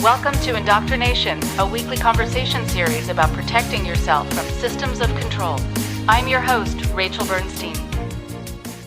Welcome to IndoctriNation, a weekly conversation series about protecting yourself from systems of control. I'm your host, Rachel Bernstein.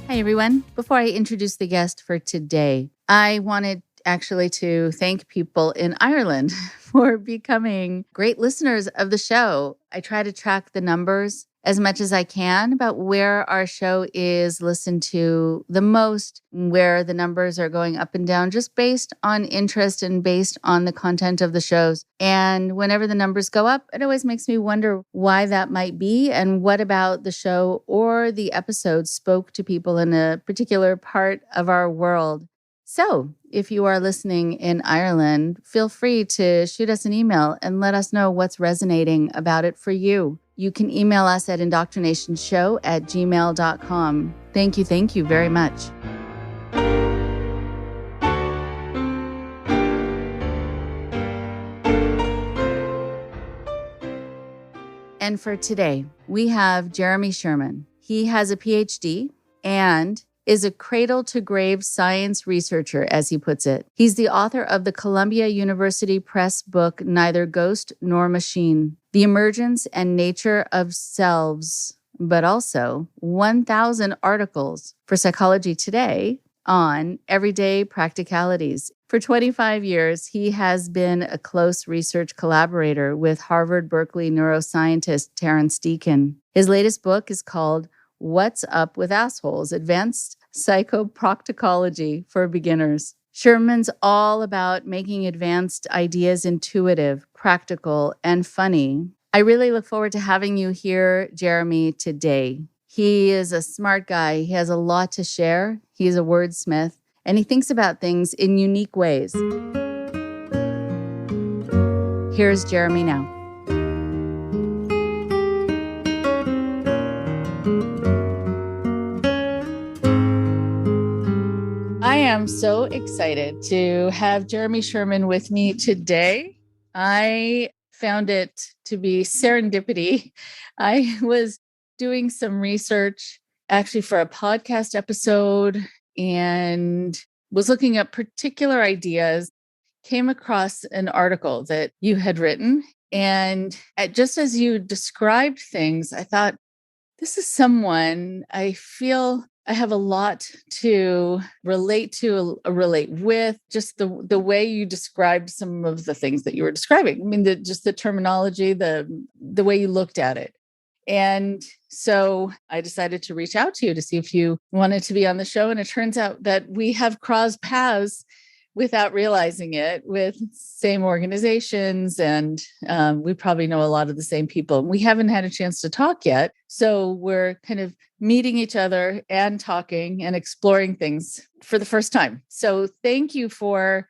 Hi, everyone. Before I introduce the guest for today, I wanted actually to thank people in Ireland for becoming great listeners of the show. I try to track the numbers as much as I can about where our show is listened to the most, where the numbers are going up and down, just based on interest and based on the content of the shows. And whenever the numbers go up, it always makes me wonder why that might be and what about the show or the episode spoke to people in a particular part of our world. So if you are listening in Ireland, feel free to shoot us an email and let us know what's resonating about it for you. You can email us at indoctrinationshow@gmail.com. Thank you very much. And for today, we have Jeremy Sherman. He has a Ph.D. and is a cradle-to-grave science researcher, as he puts it. He's the author of the Columbia University Press book, Neither Ghost Nor Machine, The Emergence and Nature of Selves, but also 1,000 articles for Psychology Today on everyday practicalities. For 25 years, he has been a close research collaborator with Harvard Berkeley neuroscientist Terrence Deacon. His latest book is called What's Up with Assholes? Advanced Psycho-Proctology For Beginners. Sherman's all about making advanced ideas intuitive, practical, and funny. I really look forward to having you here, Jeremy, today. He is a smart guy. He has a lot to share. He's a wordsmith, and he thinks about things in unique ways. Here's Jeremy now. I am so excited to have Jeremy Sherman with me today. I found it to be serendipity. I was doing some research actually for a podcast episode and was looking up particular ideas, came across an article that you had written. And just as you described things, I thought, this is someone I feel I have a lot to relate with, just the way you described some of the things that you were describing. I mean, just the terminology, the way you looked at it. And so I decided to reach out to you to see if you wanted to be on the show. And it turns out that we have crossed paths without realizing it with same organizations. And we probably know a lot of the same people. We haven't had a chance to talk yet. So we're kind of meeting each other and talking and exploring things for the first time. So thank you for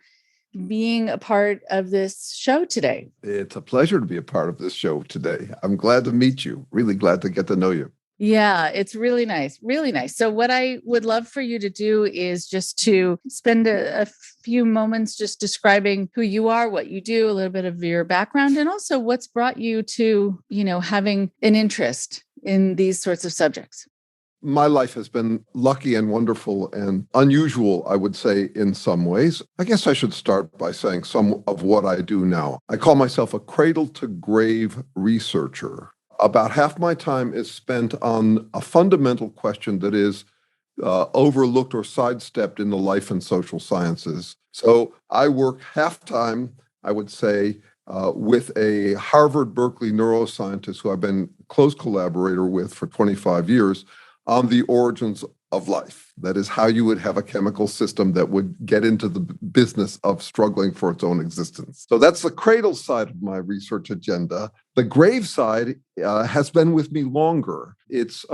being a part of this show today. It's a pleasure to be a part of this show today. I'm glad to meet you. Really glad to get to know you. Yeah, it's really nice. Really nice. So what I would love for you to do is just to spend a few moments just describing who you are, what you do, a little bit of your background, and also what's brought you to, having an interest in these sorts of subjects. My life has been lucky and wonderful and unusual, I would say, in some ways. I guess I should start by saying some of what I do now. I call myself a cradle-to-grave researcher. About half my time is spent on a fundamental question that is overlooked or sidestepped in the life and social sciences. So I work half-time, I would say, with a Harvard Berkeley neuroscientist who I've been close collaborator with for 25 years on the origins of life. That is how you would have a chemical system that would get into the business of struggling for its own existence. So that's the cradle side of my research agenda. The grave side has been with me longer. It's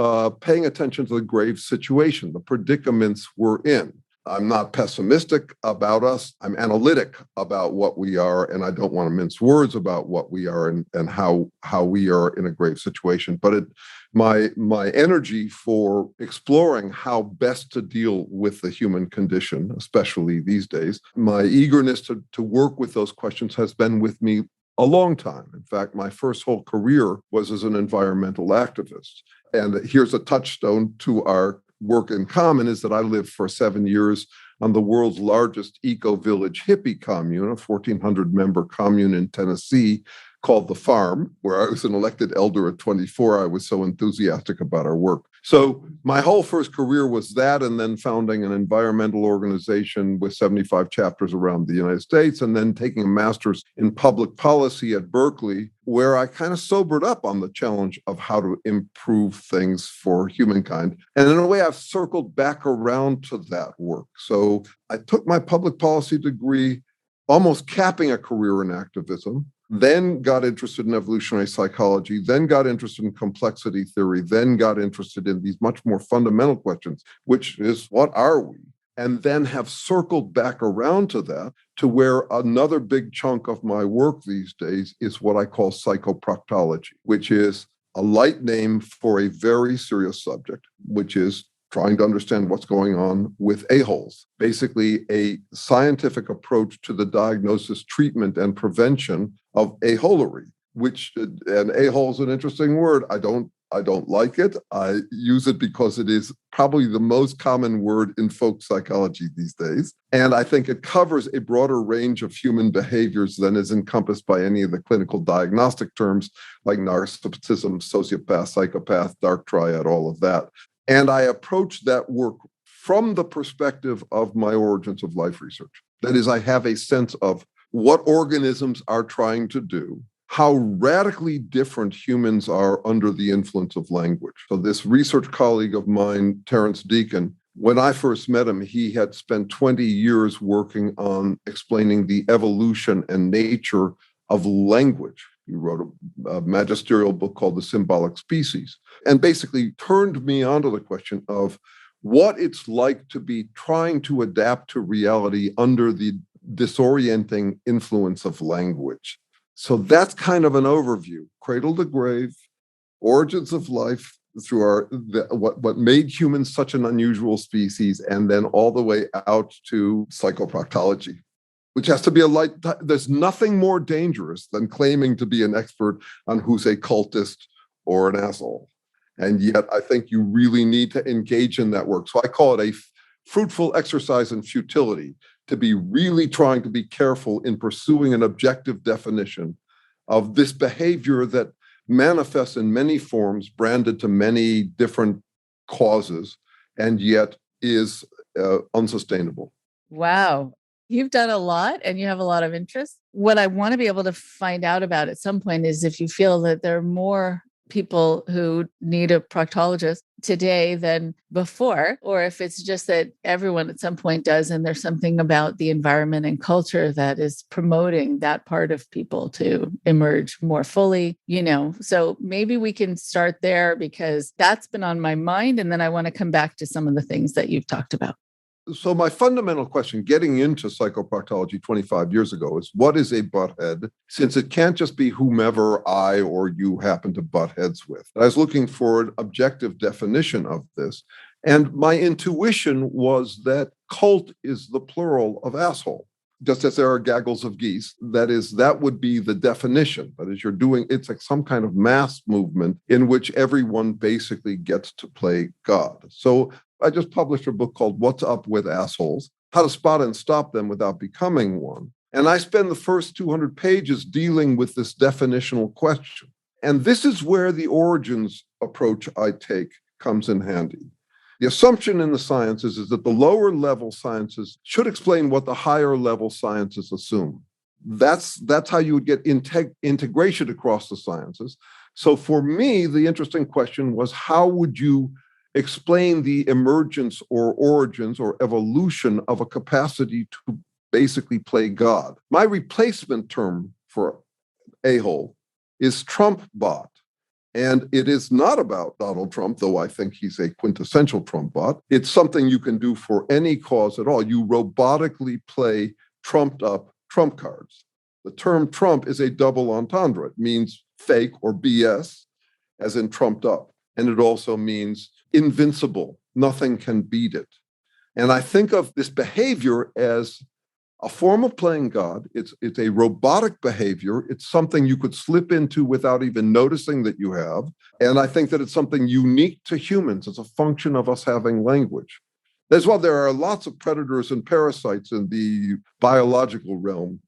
paying attention to the grave situation, the predicaments we're in. I'm not pessimistic about us. I'm analytic about what we are, and I don't want to mince words about what we are and how we are in a grave situation. But my energy for exploring how best to deal with the human condition, especially these days, my eagerness to work with those questions has been with me a long time. In fact, my first whole career was as an environmental activist. And here's a touchstone to our work in common is that I lived for 7 years on the world's largest eco-village hippie commune, a 1,400-member commune in Tennessee called The Farm, where I was an elected elder at 24. I was so enthusiastic about our work. So my whole first career was that, and then founding an environmental organization with 75 chapters around the United States, and then taking a master's in public policy at Berkeley, where I kind of sobered up on the challenge of how to improve things for humankind. And in a way, I've circled back around to that work. So I took my public policy degree, almost capping a career in activism, then got interested in evolutionary psychology, then got interested in complexity theory, then got interested in these much more fundamental questions, which is, what are we? And then have circled back around to that, to where another big chunk of my work these days is what I call psycho-proctology, which is a light name for a very serious subject, which is trying to understand what's going on with a-holes. Basically, a scientific approach to the diagnosis, treatment, and prevention of a-holery, which, and a-hole is an interesting word. I don't like it. I use it because it is probably the most common word in folk psychology these days. And I think it covers a broader range of human behaviors than is encompassed by any of the clinical diagnostic terms like narcissism, sociopath, psychopath, dark triad, all of that. And I approach that work from the perspective of my origins of life research. That is, I have a sense of what organisms are trying to do, how radically different humans are under the influence of language. So this research colleague of mine, Terrence Deacon, when I first met him, he had spent 20 years working on explaining the evolution and nature of language. He wrote a magisterial book called The Symbolic Species, and basically turned me onto the question of what it's like to be trying to adapt to reality under the disorienting influence of language. So that's kind of an overview: cradle to grave, origins of life through what made humans such an unusual species, and then all the way out to psycho-proctology, which has to be a light. There's nothing more dangerous than claiming to be an expert on who's a cultist or an asshole. And yet I think you really need to engage in that work. So I call it a fruitful exercise in futility, to be really trying to be careful in pursuing an objective definition of this behavior that manifests in many forms, branded to many different causes, and yet is unsustainable. Wow. You've done a lot and you have a lot of interest. What I want to be able to find out about at some point is if you feel that there are more people who need a proctologist today than before, or if it's just that everyone at some point does, and there's something about the environment and culture that is promoting that part of people to emerge more fully, So maybe we can start there, because that's been on my mind. And then I want to come back to some of the things that you've talked about. So my fundamental question getting into psycho-proctology 25 years ago is, what is a butthead? Since it can't just be whomever I or you happen to butt heads with. I was looking for an objective definition of this. And my intuition was that cult is the plural of asshole. Just as there are gaggles of geese, that would be the definition. That is, it's like some kind of mass movement in which everyone basically gets to play God. So I just published a book called What's Up with Assholes: How to Spot and Stop Them Without Becoming One. And I spend the first 200 pages dealing with this definitional question. And this is where the origins approach I take comes in handy. The assumption in the sciences is that the lower level sciences should explain what the higher level sciences assume. That's how you would get integration across the sciences. So for me, the interesting question was, how would you explain the emergence or origins or evolution of a capacity to basically play God? My replacement term for a-hole is Trump bot. And it is not about Donald Trump, though I think he's a quintessential Trump bot. It's something you can do for any cause at all. You robotically play trumped up Trump cards. The term Trump is a double entendre. It means fake or BS, as in trumped up. And it also means invincible. Nothing can beat it. And I think of this behavior as a form of playing God. It's a robotic behavior. It's something you could slip into without even noticing that you have. And I think that it's something unique to humans. It's a function of us having language. As well, there are lots of predators and parasites in the biological realm.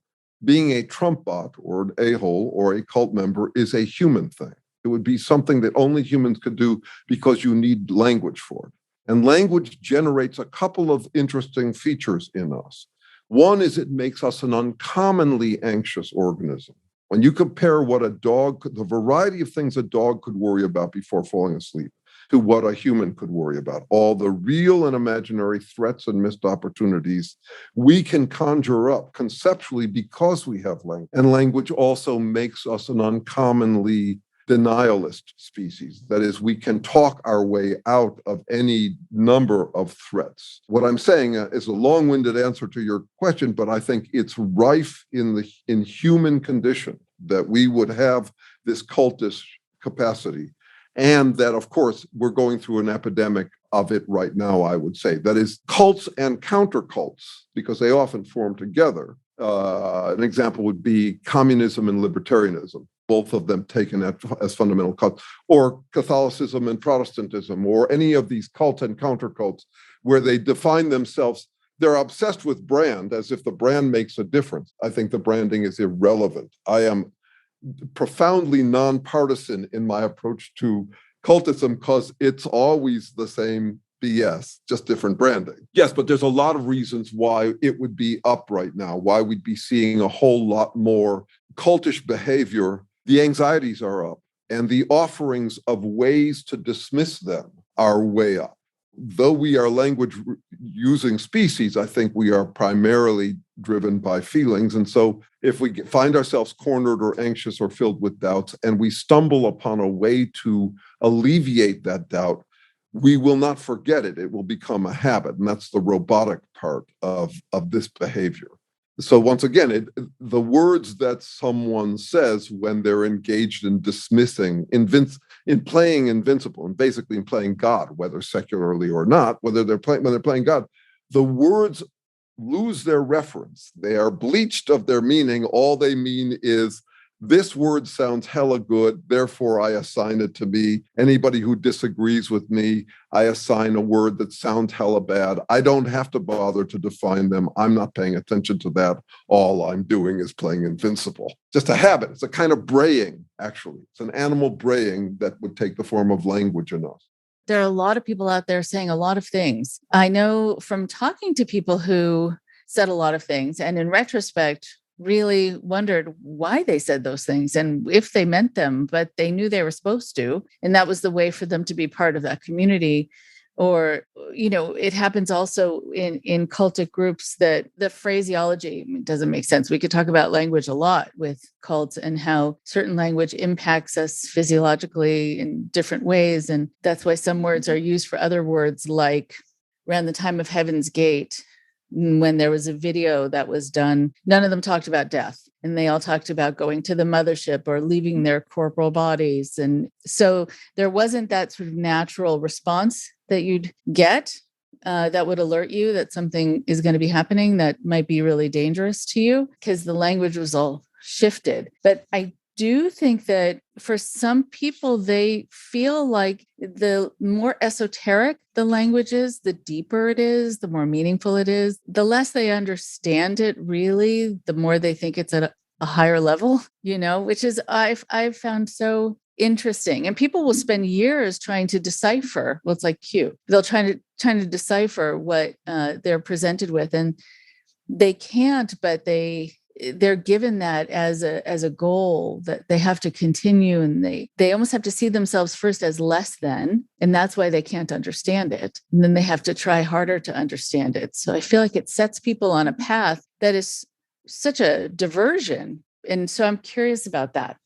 Being a Trump bot or an a-hole or a cult member is a human thing. It would be something that only humans could do because you need language for it. And language generates a couple of interesting features in us. One is it makes us an uncommonly anxious organism. When you compare what a dog, the variety of things a dog could worry about before falling asleep, to what a human could worry about, all the real and imaginary threats and missed opportunities we can conjure up conceptually because we have language. And language also makes us an uncommonly denialist species. That is, we can talk our way out of any number of threats. What I'm saying is a long-winded answer to your question, but I think it's rife in human condition that we would have this cultish capacity. And that, of course, we're going through an epidemic of it right now, I would say. That is, cults and countercults, because they often form together. An example would be communism and libertarianism, both of them taken as fundamental cults, or Catholicism and Protestantism, or any of these cults and countercults, where they define themselves. They're obsessed with brand, as if the brand makes a difference. I think the branding is irrelevant. I am profoundly nonpartisan in my approach to cultism because it's always the same BS, just different branding. Yes, but there's a lot of reasons why it would be up right now, why we'd be seeing a whole lot more cultish behavior. The anxieties are up, and the offerings of ways to dismiss them are way up. Though we are language-using species, I think we are primarily driven by feelings. And so if we find ourselves cornered or anxious or filled with doubts, and we stumble upon a way to alleviate that doubt, we will not forget it. It will become a habit. And that's the robotic part of this behavior. So once again, the words that someone says when they're engaged in dismissing, in playing invincible, and basically in playing God, whether secularly or not, when they're playing God, the words lose their reference. They are bleached of their meaning. All they mean is, this word sounds hella good, therefore I assign it to me. Anybody who disagrees with me, I assign a word that sounds hella bad. I don't have to bother to define them. I'm not paying attention to that. All I'm doing is playing invincible. Just a habit. It's a kind of braying, actually. It's an animal braying that would take the form of language in us. There are a lot of people out there saying a lot of things. I know from talking to people who said a lot of things, and in retrospect, really wondered why they said those things and if they meant them, but they knew they were supposed to. And that was the way for them to be part of that community. Or, it happens also in cultic groups that the phraseology doesn't make sense. We could talk about language a lot with cults and how certain language impacts us physiologically in different ways. And that's why some words are used for other words, like around the time of Heaven's Gate, when there was a video that was done, none of them talked about death. And they all talked about going to the mothership or leaving their corporal bodies. And so there wasn't that sort of natural response that you'd get that would alert you that something is going to be happening that might be really dangerous to you, because the language was all shifted. But I do think that for some people, they feel like the more esoteric the language is, the deeper it is, the more meaningful it is, the less they understand it really, the more they think it's at a higher level, which is I've found so interesting. And people will spend years trying to decipher. Well, it's like Q. They'll trying to decipher what they're presented with, and they can't, but they're given that as a goal that they have to continue, and they almost have to see themselves first as less than, and that's why they can't understand it. And then they have to try harder to understand it. So I feel like it sets people on a path that is such a diversion. And so I'm curious about that.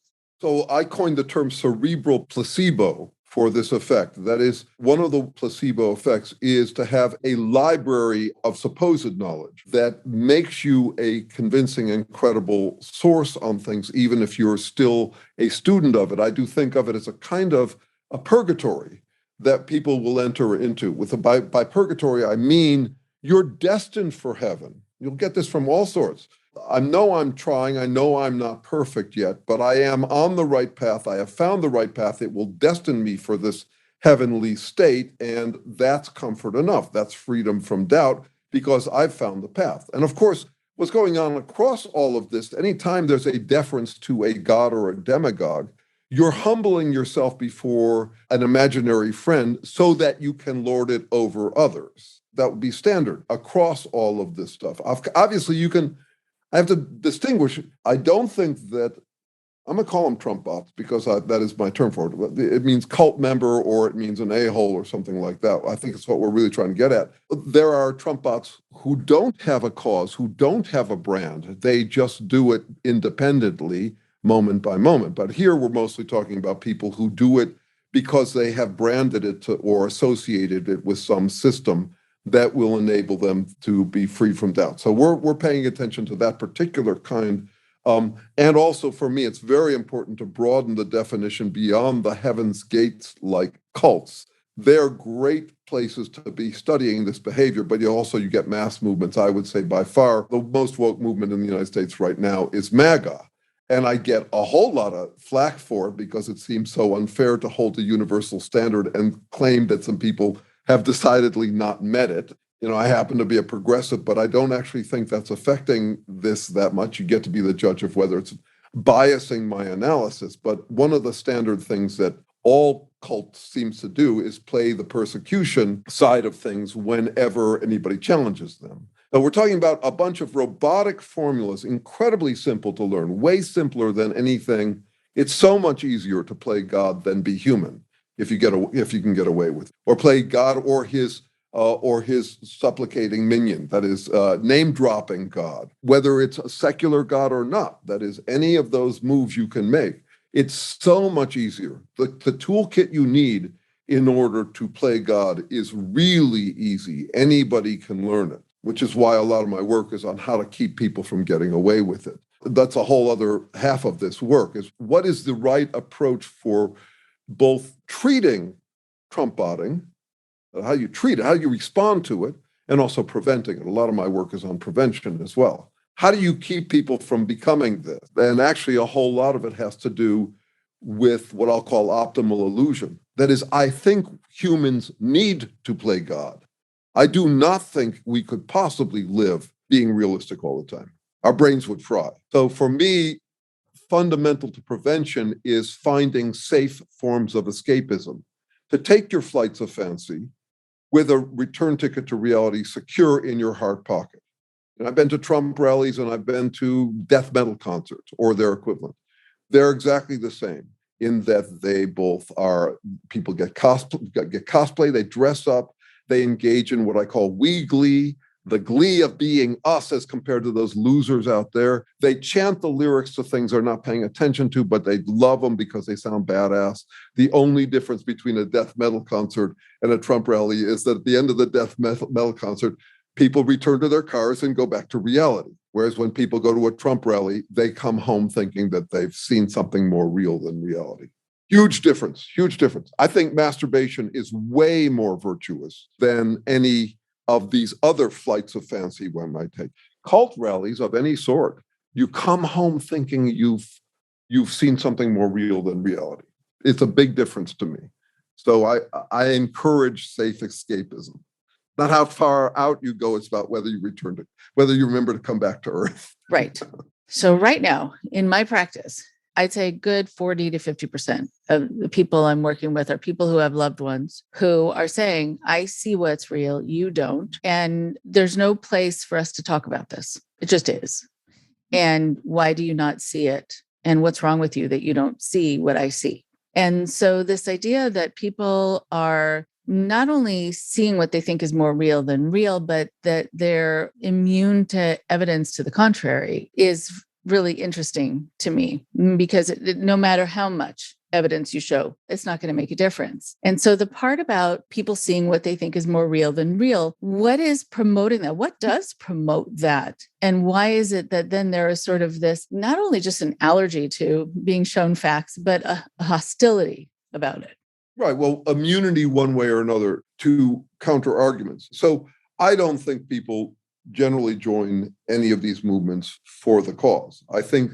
So I coined the term cerebral placebo for this effect. That is, one of the placebo effects is to have a library of supposed knowledge that makes you a convincing and credible source on things, even if you're still a student of it. I do think of it as a kind of a purgatory that people will enter into. By purgatory, I mean you're destined for heaven. You'll get this from all sorts. I know I'm trying. I know I'm not perfect yet, but I am on the right path. I have found the right path. It will destine me for this heavenly state, and that's comfort enough. That's freedom from doubt because I've found the path. And of course, what's going on across all of this, anytime there's a deference to a god or a demagogue, you're humbling yourself before an imaginary friend so that you can lord it over others. That would be standard across all of this stuff. Obviously, I have to distinguish. I don't think that, I'm going to call them Trump bots because that is my term for it. It means cult member or it means an a-hole or something like that. I think it's what we're really trying to get at. There are Trump bots who don't have a cause, who don't have a brand. They just do it independently, moment by moment. But here we're mostly talking about people who do it because they have branded it or associated it with some system that will enable them to be free from doubt. So we're paying attention to that particular kind. And also for me, it's very important to broaden the definition beyond the Heaven's Gates like cults. They're great places to be studying this behavior, but you get mass movements. I would say by far the most woke movement in the United States right now is MAGA. And I get a whole lot of flack for it because it seems so unfair to hold a universal standard and claim that some people have decidedly not met it. I happen to be a progressive, but I don't actually think that's affecting this that much. You get to be the judge of whether it's biasing my analysis. But one of the standard things that all cults seems to do is play the persecution side of things whenever anybody challenges them. Now, we're talking about a bunch of robotic formulas, incredibly simple to learn, way simpler than anything. It's so much easier to play God than be human if you can get away with it. Or play God or his supplicating minion, that is name-dropping God, whether it's a secular God or not, that is any of those moves you can make. It's so much easier. The toolkit you need in order to play God is really easy. Anybody can learn it, which is why a lot of my work is on how to keep people from getting away with it. That's a whole other half of this work, is what is the right approach for both treating Trump botting, how you treat it, how you respond to it, and also preventing it. A lot of my work is on prevention as well. How do you keep people from becoming this? And actually, a whole lot of it has to do with what I'll call optimal illusion. That is, I think humans need to play God. I do not think we could possibly live being realistic all the time. Our brains would fry. So for me, fundamental to prevention is finding safe forms of escapism. To take your flights of fancy with a return ticket to reality secure in your heart pocket. And I've been to Trump rallies and I've been to death metal concerts or their equivalent. They're exactly the same in that they both are, people get cosplay, they dress up, they engage in what I call we glee, the glee of being us as compared to those losers out there. They chant the lyrics to things they're not paying attention to, but they love them because they sound badass. The only difference between a death metal concert and a Trump rally is that at the end of the death metal concert, people return to their cars and go back to reality. Whereas when people go to a Trump rally, they come home thinking that they've seen something more real than reality. Huge difference, huge difference. I think masturbation is way more virtuous than any of these other flights of fancy one might take. Cult rallies of any sort, you come home thinking you've seen something more real than reality. It's a big difference to me. So I encourage safe escapism. Not how far out you go, it's about whether you remember to come back to Earth. Right. So right now, in my practice, I'd say good 40 to 50% of the people I'm working with are people who have loved ones who are saying, I see what's real, you don't. And there's no place for us to talk about this. It just is. And why do you not see it? And what's wrong with you that you don't see what I see? And so this idea that people are not only seeing what they think is more real than real, but that they're immune to evidence to the contrary is really interesting to me, because no matter how much evidence you show, it's not going to make a difference. And so the part about people seeing what they think is more real than real, what is promoting that? What does promote that? And why is it that then there is sort of this, not only just an allergy to being shown facts, but a hostility about it? Right. Well, immunity one way or another to counter arguments. So I don't think people generally join any of these movements for the cause. I think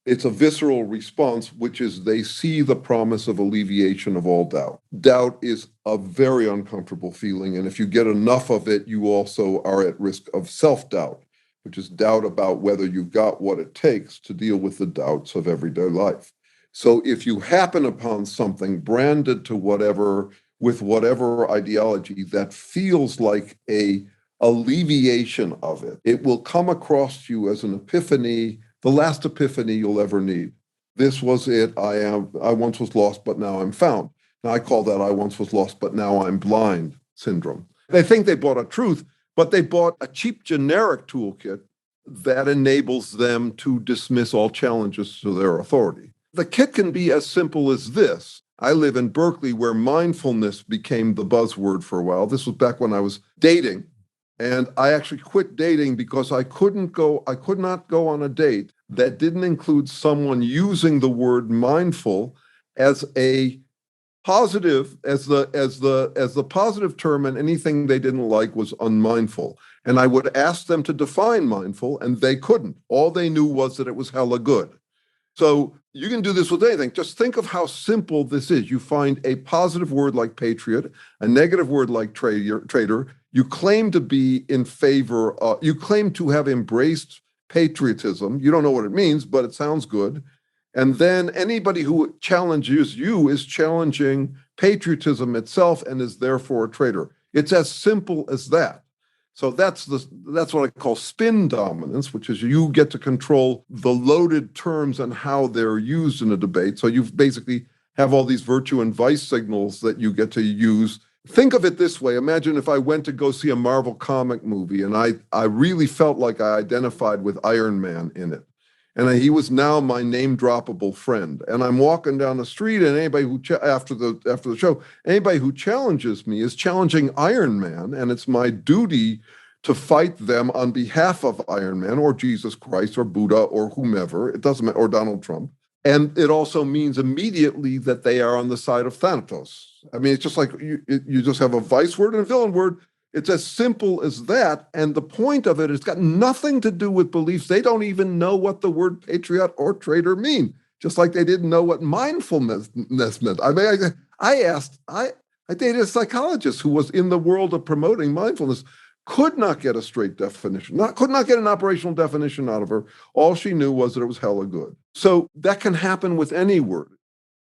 It's a visceral response, which is they see the promise of alleviation of all doubt. Doubt is a very uncomfortable feeling, and if you get enough of it, you also are at risk of self-doubt, which is doubt about whether you've got what it takes to deal with the doubts of everyday life. So if you happen upon something branded to whatever, with whatever ideology that feels like a alleviation of it, it will come across to you as an epiphany, the last epiphany you'll ever need. This was it. I once was lost, but now I'm found. Now I call that I once was lost, but now I'm blind syndrome. They think they bought a truth, but they bought a cheap generic toolkit that enables them to dismiss all challenges to their authority. The kit can be as simple as this. I live in Berkeley, where mindfulness became the buzzword for a while. This was back when I was dating. And I actually quit dating because I could not go on a date that didn't include someone using the word mindful as a positive, as the positive term, and anything they didn't like was unmindful. And I would ask them to define mindful, and they couldn't. All they knew was that it was hella good. So you can do this with anything. Just think of how simple this is. You find a positive word like patriot, a negative word like traitor. You claim to be in favor, you claim to have embraced patriotism. You don't know what it means, but it sounds good. And then anybody who challenges you is challenging patriotism itself and is therefore a traitor. It's as simple as that. So that's what I call spin dominance, which is you get to control the loaded terms and how they're used in a debate. So you basically have all these virtue and vice signals that you get to use. Think of it this way. Imagine if I went to go see a Marvel comic movie and I really felt like I identified with Iron Man in it. And he was now my name-droppable friend. And I'm walking down the street, and anybody who after the show, anybody who challenges me is challenging Iron Man, and it's my duty to fight them on behalf of Iron Man or Jesus Christ or Buddha or whomever. It doesn't matter, or Donald Trump. And it also means immediately that they are on the side of Thanatos. I mean, it's just like you just have a vice word and a villain word. It's as simple as that. And the point of it has got nothing to do with beliefs. They don't even know what the word patriot or traitor mean, just like they didn't know what mindfulness meant. I mean, I dated a psychologist who was in the world of promoting mindfulness, could not get a straight definition, could not get an operational definition out of her. All she knew was that it was hella good. So that can happen with any word.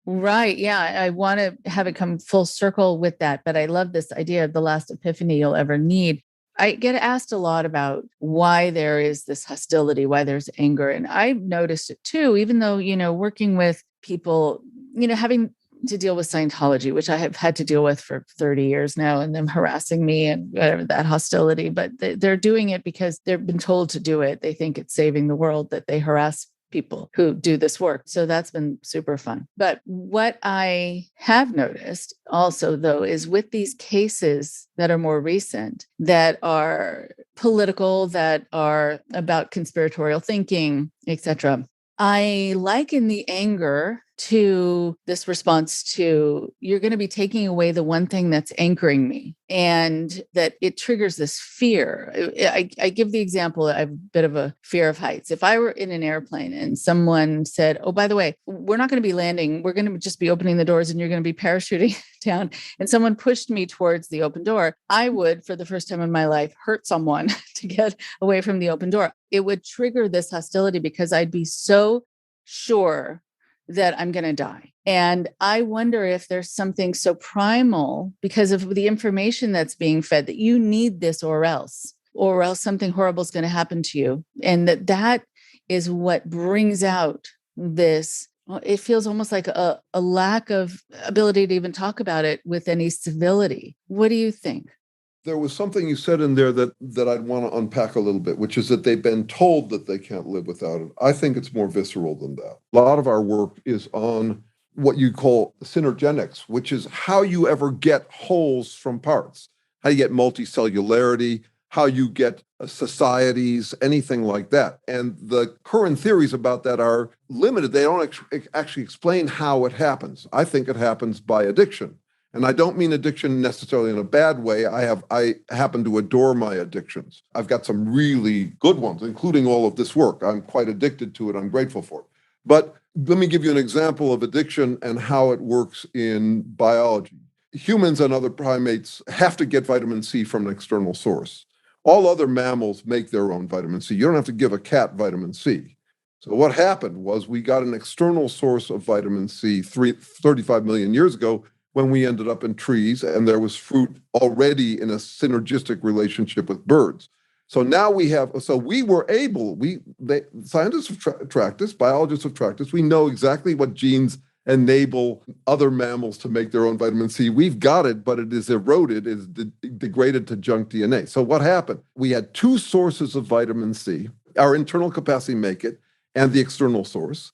Right. Yeah. I want to have it come full circle with that. But I love this idea of the last epiphany you'll ever need. I get asked a lot about why there is this hostility, why there's anger. And I've noticed it too, even though, working with people, having to deal with Scientology, which I have had to deal with for 30 years now, and them harassing me and whatever, that hostility. But they're doing it because they've been told to do it. They think it's saving the world that they harass people who do this work. So that's been super fun. But what I have noticed also, though, is with these cases that are more recent, that are political, that are about conspiratorial thinking, etc., I liken the anger to this response to, you're going to be taking away the one thing that's anchoring me, and that it triggers this fear. I give the example, I have a bit of a fear of heights. If I were in an airplane and someone said, oh, by the way, we're not going to be landing, we're going to just be opening the doors and you're going to be parachuting down, and someone pushed me towards the open door, I would, for the first time in my life, hurt someone to get away from the open door. It would trigger this hostility because I'd be so sure that I'm going to die. And I wonder if there's something so primal because of the information that's being fed that you need this or else something horrible is going to happen to you. And that is what brings out this. It feels almost like a lack of ability to even talk about it with any civility. What do you think? There was something you said in there that I'd want to unpack a little bit, which is that they've been told that they can't live without it. I think it's more visceral than that. A lot of our work is on what you call synergenics, which is how you ever get wholes from parts, how you get multicellularity, how you get societies, anything like that. And the current theories about that are limited. They don't actually explain how it happens. I think it happens by addiction. And I don't mean addiction necessarily in a bad way. I happen to adore my addictions. I've got some really good ones, including all of this work. I'm quite addicted to it. I'm grateful for it. But let me give you an example of addiction and how it works in biology. Humans and other primates have to get vitamin C from an external source. All other mammals make their own vitamin C. You don't have to give a cat vitamin C. So what happened was we got an external source of vitamin C 35 million years ago when we ended up in trees and there was fruit already in a synergistic relationship with birds. So now we were able, scientists have tracked this, biologists have tracked this. We know exactly what genes enable other mammals to make their own vitamin C. We've got it, but it is eroded, is degraded to junk DNA. So what happened? We had two sources of vitamin C, our internal capacity to make it, and the external source.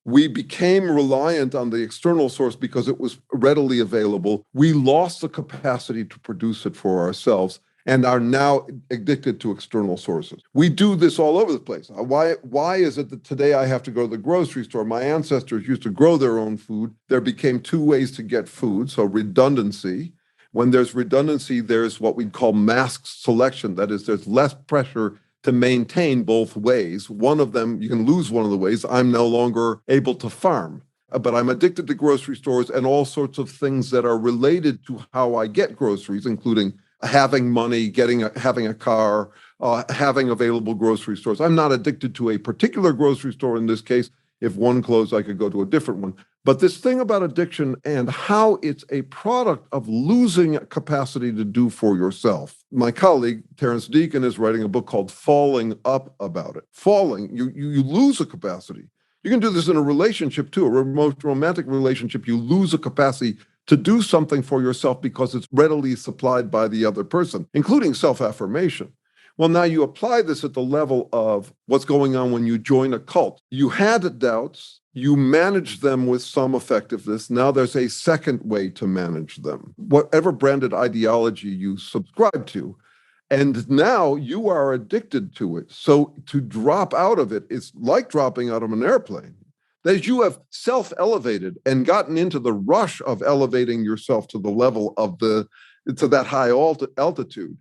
We became reliant on the external source because it was readily available. We lost the capacity to produce it for ourselves and are now addicted to external sources. We do this all over the place. Why is it that today I have to go to the grocery store? My ancestors used to grow their own food. There became two ways to get food, so redundancy. When there's redundancy, there's what we call mask selection. That is, there's less pressure to maintain both ways. One of them, you can lose one of the ways. I'm no longer able to farm, but I'm addicted to grocery stores and all sorts of things that are related to how I get groceries, including having money, having a car, having available grocery stores. I'm not addicted to a particular grocery store in this case. If one closed, I could go to a different one. But this thing about addiction and how it's a product of losing capacity to do for yourself. My colleague, Terrence Deacon, is writing a book called Falling Up about it. Falling, you lose a capacity. You can do this in a relationship too, a remote romantic relationship. You lose a capacity to do something for yourself because it's readily supplied by the other person, including self-affirmation. Well, now you apply this at the level of what's going on when you join a cult. You had doubts, you managed them with some effectiveness. Now there's a second way to manage them, whatever branded ideology you subscribe to. And now you are addicted to it. So to drop out of it is like dropping out of an airplane. That is, you have self-elevated and gotten into the rush of elevating yourself to the level of to that high altitude.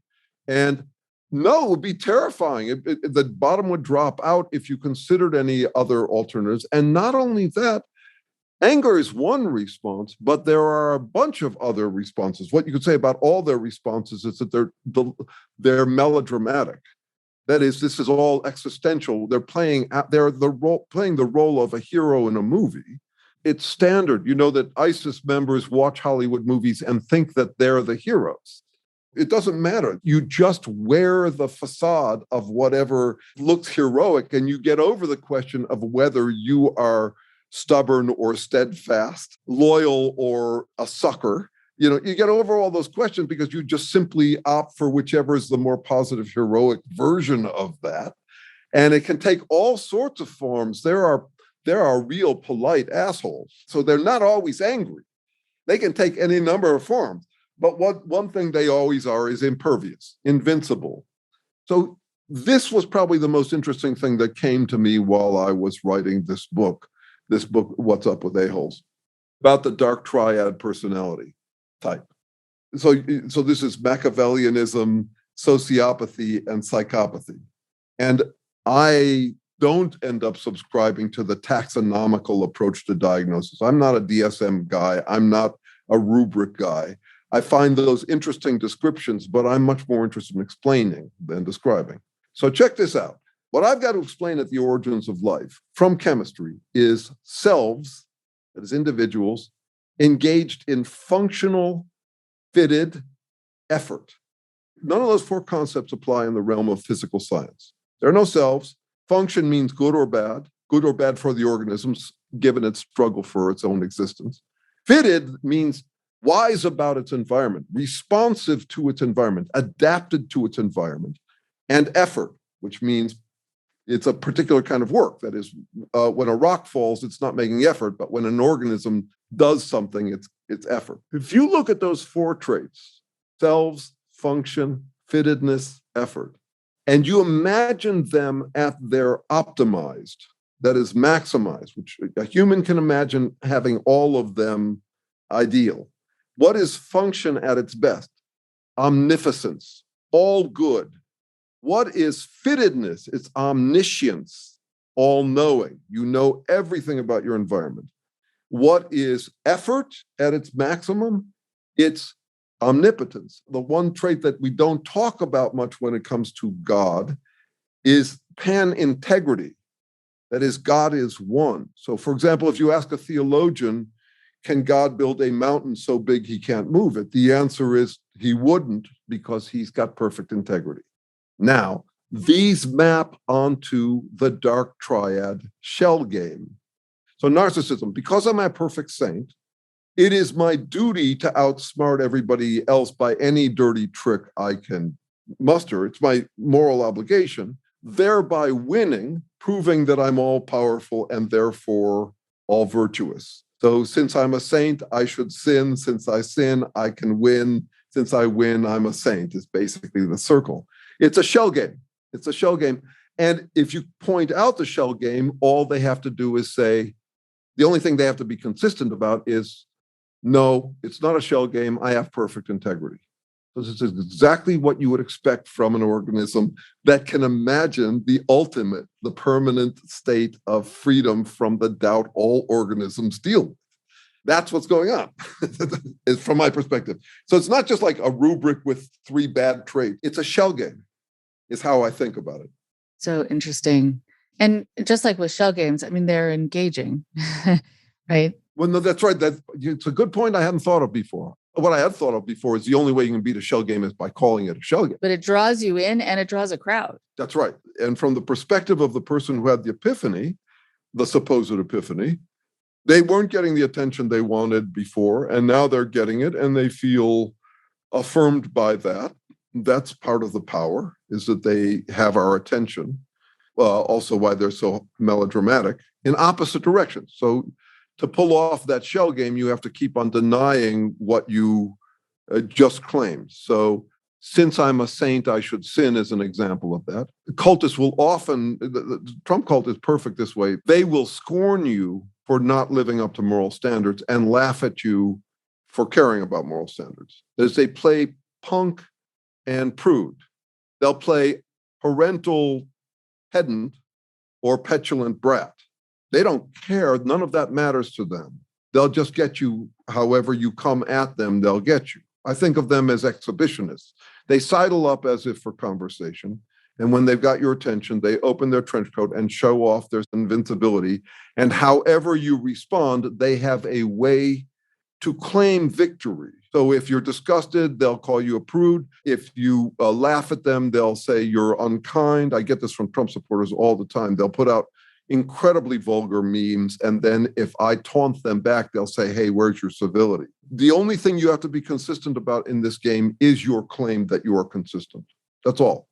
And no, it would be terrifying. The bottom would drop out if you considered any other alternatives. And not only that, anger is one response, but there are a bunch of other responses. What you could say about all their responses is that they're melodramatic. That is, this is all existential. They're playing the role of a hero in a movie. It's standard. You know that ISIS members watch Hollywood movies and think that they're the heroes. It doesn't matter. You just wear the facade of whatever looks heroic, and you get over the question of whether you are stubborn or steadfast, loyal or a sucker. You get over all those questions because you just simply opt for whichever is the more positive, heroic version of that. And it can take all sorts of forms. There are real polite assholes. So they're not always angry. They can take any number of forms. But one thing they always are is impervious, invincible. So this was probably the most interesting thing that came to me while I was writing this book, What's Up with A-Holes, about the dark triad personality type. So this is Machiavellianism, sociopathy, and psychopathy. And I don't end up subscribing to the taxonomical approach to diagnosis. I'm not a DSM guy. I'm not a rubric guy. I find those interesting descriptions, but I'm much more interested in explaining than describing. So check this out. What I've got to explain at the origins of life from chemistry is selves, that is individuals, engaged in functional, fitted effort. None of those four concepts apply in the realm of physical science. There are no selves. Function means good or bad for the organisms, given its struggle for its own existence. Fitted means wise about its environment, responsive to its environment, adapted to its environment, and effort, which means it's a particular kind of work. That is, when a rock falls, it's not making effort, but when an organism does something, it's effort. If you look at those four traits, selves, function, fittedness, effort, and you imagine them at their optimized, that is maximized, which a human can imagine having all of them ideal. What is function at its best? Omniscience, all good. What is fittedness? It's omniscience, all-knowing. You know everything about your environment. What is effort at its maximum? It's omnipotence. The one trait that we don't talk about much when it comes to God is pan-integrity. That is, God is one. So, for example, if you ask a theologian, can God build a mountain so big he can't move it? The answer is he wouldn't, because he's got perfect integrity. Now, these map onto the dark triad shell game. So narcissism, because I'm a perfect saint, it is my duty to outsmart everybody else by any dirty trick I can muster. It's my moral obligation, thereby winning, proving that I'm all powerful and therefore all virtuous. So since I'm a saint, I should sin. Since I sin, I can win. Since I win, I'm a saint, is basically the circle. It's a shell game. It's a shell game. And if you point out the shell game, all they have to do is say, the only thing they have to be consistent about is, no, it's not a shell game. I have perfect integrity. This is exactly what you would expect from an organism that can imagine the ultimate, the permanent state of freedom from the doubt all organisms deal with. That's what's going on, is from my perspective. So it's not just like a rubric with 3 bad traits. It's a shell game, is how I think about it. So interesting. And just like with shell games, I mean, they're engaging, right? Well, no, that's right. It's a good point I hadn't thought of before. What I had thought of before is the only way you can beat a shell game is by calling it a shell game. But it draws you in and it draws a crowd. That's right. And from the perspective of the person who had the epiphany, the supposed epiphany, they weren't getting the attention they wanted before, and now they're getting it, and they feel affirmed by that. That's part of the power, is that they have our attention. Also why they're so melodramatic in opposite directions. So to pull off that shell game, you have to keep on denying what you just claimed. So since I'm a saint, I should sin is an example of that. Cultists will often, the Trump cult is perfect this way. They will scorn you for not living up to moral standards and laugh at you for caring about moral standards. As they play punk and prude, they'll play parental pedant or petulant brat. They don't care. None of that matters to them. They'll just get you however you come at them, they'll get you. I think of them as exhibitionists. They sidle up as if for conversation. And when they've got your attention, they open their trench coat and show off their invincibility. And however you respond, they have a way to claim victory. So if you're disgusted, they'll call you a prude. If you laugh at them, they'll say you're unkind. I get this from Trump supporters all the time. They'll put out incredibly vulgar memes. And then if I taunt them back, they'll say, hey, where's your civility? The only thing you have to be consistent about in this game is your claim that you are consistent. That's all.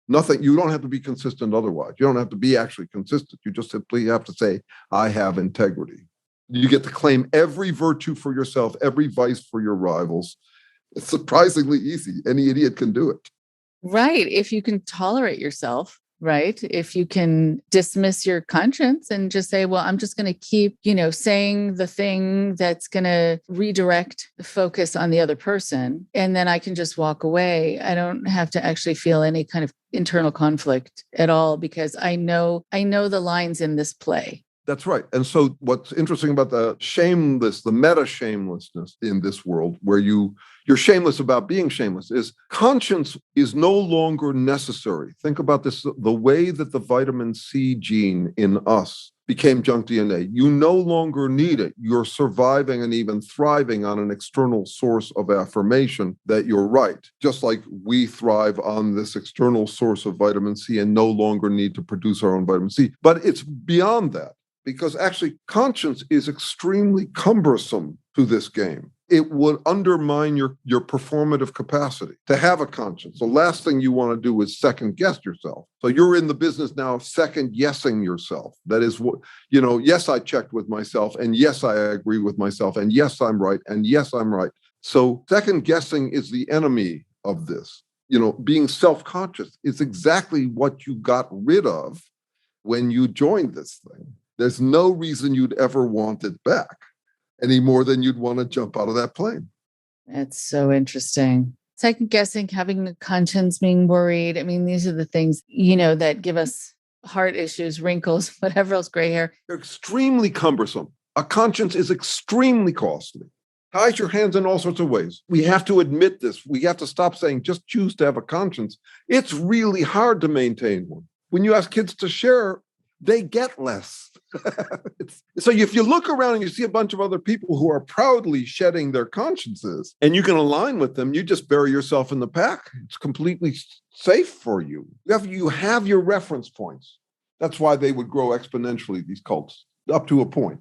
Nothing. You don't have to be consistent otherwise. You don't have to be actually consistent. You just simply have to say, I have integrity. You get to claim every virtue for yourself, every vice for your rivals. It's surprisingly easy. Any idiot can do it. Right. If you can tolerate yourself, right? If you can dismiss your conscience and just say, well, I'm just going to keep, saying the thing that's going to redirect the focus on the other person. And then I can just walk away. I don't have to actually feel any kind of internal conflict at all, because I know the lines in this play. That's right. And so what's interesting about the meta shamelessness in this world, where you're shameless about being shameless, is conscience is no longer necessary. Think about this, the way that the vitamin C gene in us became junk DNA. You no longer need it. You're surviving and even thriving on an external source of affirmation that you're right. Just like we thrive on this external source of vitamin C and no longer need to produce our own vitamin C. But it's beyond that. Because actually, conscience is extremely cumbersome to this game. It would undermine your performative capacity to have a conscience. The last thing you want to do is second guess yourself. So you're in the business now of second guessing yourself. That is what, yes, I checked with myself, and yes, I agree with myself, and yes, I'm right, and yes, I'm right. So second guessing is the enemy of this. Being self-conscious is exactly what you got rid of when you joined this thing. There's no reason you'd ever want it back any more than you'd want to jump out of that plane. That's so interesting. Second guessing, having a conscience, being worried. I mean, these are the things, that give us heart issues, wrinkles, whatever else, gray hair. They're extremely cumbersome. A conscience is extremely costly. Ties your hands in all sorts of ways. We have to admit this. We have to stop saying just choose to have a conscience. It's really hard to maintain one. When you ask kids to share, they get less. So if you look around and you see a bunch of other people who are proudly shedding their consciences and you can align with them, you just bury yourself in the pack. It's completely safe for you. You have your reference points. That's why they would grow exponentially, these cults, up to a point.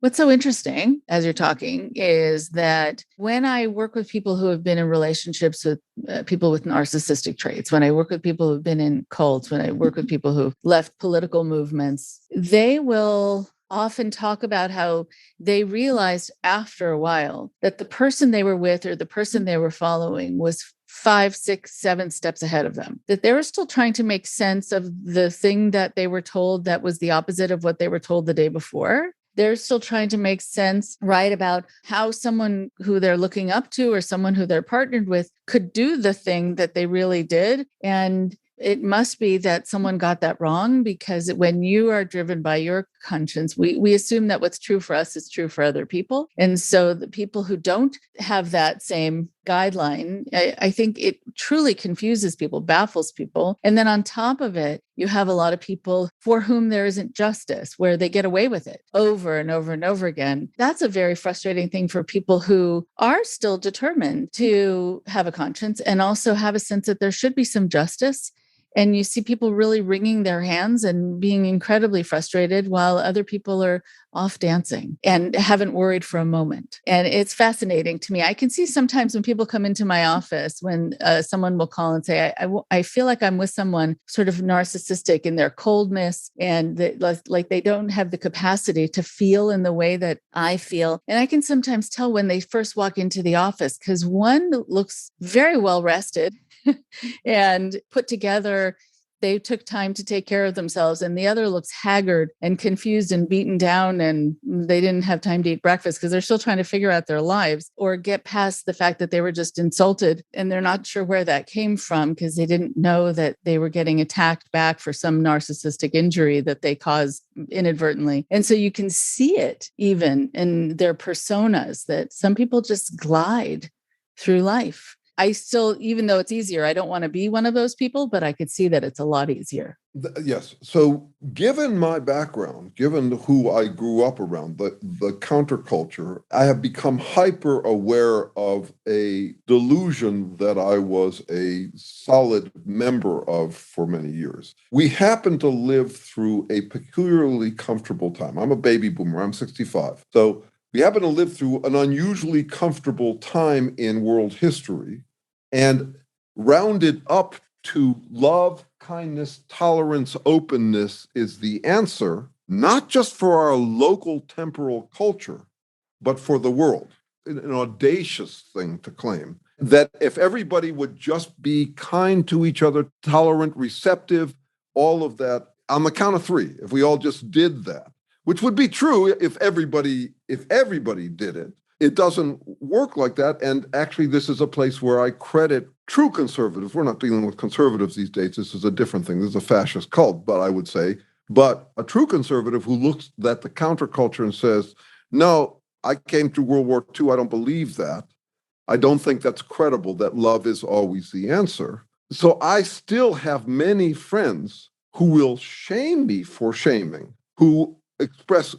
What's so interesting as you're talking is that when I work with people who have been in relationships with people with narcissistic traits, when I work with people who've been in cults, when I work with people who've left political movements, they will often talk about how they realized after a while that the person they were with or the person they were following was 5, 6, 7 steps ahead of them, that they were still trying to make sense of the thing that they were told that was the opposite of what they were told the day before. They're still trying to make sense, right, about how someone who they're looking up to or someone who they're partnered with could do the thing that they really did. And it must be that someone got that wrong, because when you are driven by your conscience, we assume that what's true for us is true for other people. And so the people who don't have that same guideline, I think it truly confuses people, baffles people. And then on top of it, you have a lot of people for whom there isn't justice, where they get away with it over and over and over again. That's a very frustrating thing for people who are still determined to have a conscience and also have a sense that there should be some justice. And you see people really wringing their hands and being incredibly frustrated while other people are off dancing and haven't worried for a moment. And it's fascinating to me. I can see sometimes when people come into my office, when someone will call and say, I feel like I'm with someone sort of narcissistic in their coldness and like they don't have the capacity to feel in the way that I feel. And I can sometimes tell when they first walk into the office, because one looks very well rested and put together. They took time to take care of themselves, and the other looks haggard and confused and beaten down, and they didn't have time to eat breakfast because they're still trying to figure out their lives or get past the fact that they were just insulted and they're not sure where that came from because they didn't know that they were getting attacked back for some narcissistic injury that they caused inadvertently. And so you can see it even in their personas, that some people just glide through life. I still, even though it's easier, I don't want to be one of those people, but I could see that it's a lot easier. Yes. So given my background, given who I grew up around, the counterculture, I have become hyper aware of a delusion that I was a solid member of for many years. We happen to live through a peculiarly comfortable time. I'm a baby boomer. I'm 65. So we happen to live through an unusually comfortable time in world history, and rounded up to love, kindness, tolerance, openness is the answer, not just for our local temporal culture, but for the world. An audacious thing to claim that if everybody would just be kind to each other, tolerant, receptive, all of that, on the count of 3, if we all just did that, which would be true if everybody did it. It doesn't work like that. And actually, this is a place where I credit true conservatives. We're not dealing with conservatives these days. This is a different thing. This is a fascist cult, but I would say, but a true conservative who looks at the counterculture and says, no, I came through World War II. I don't believe that. I don't think that's credible, that love is always the answer. So I still have many friends who will shame me for shaming, who express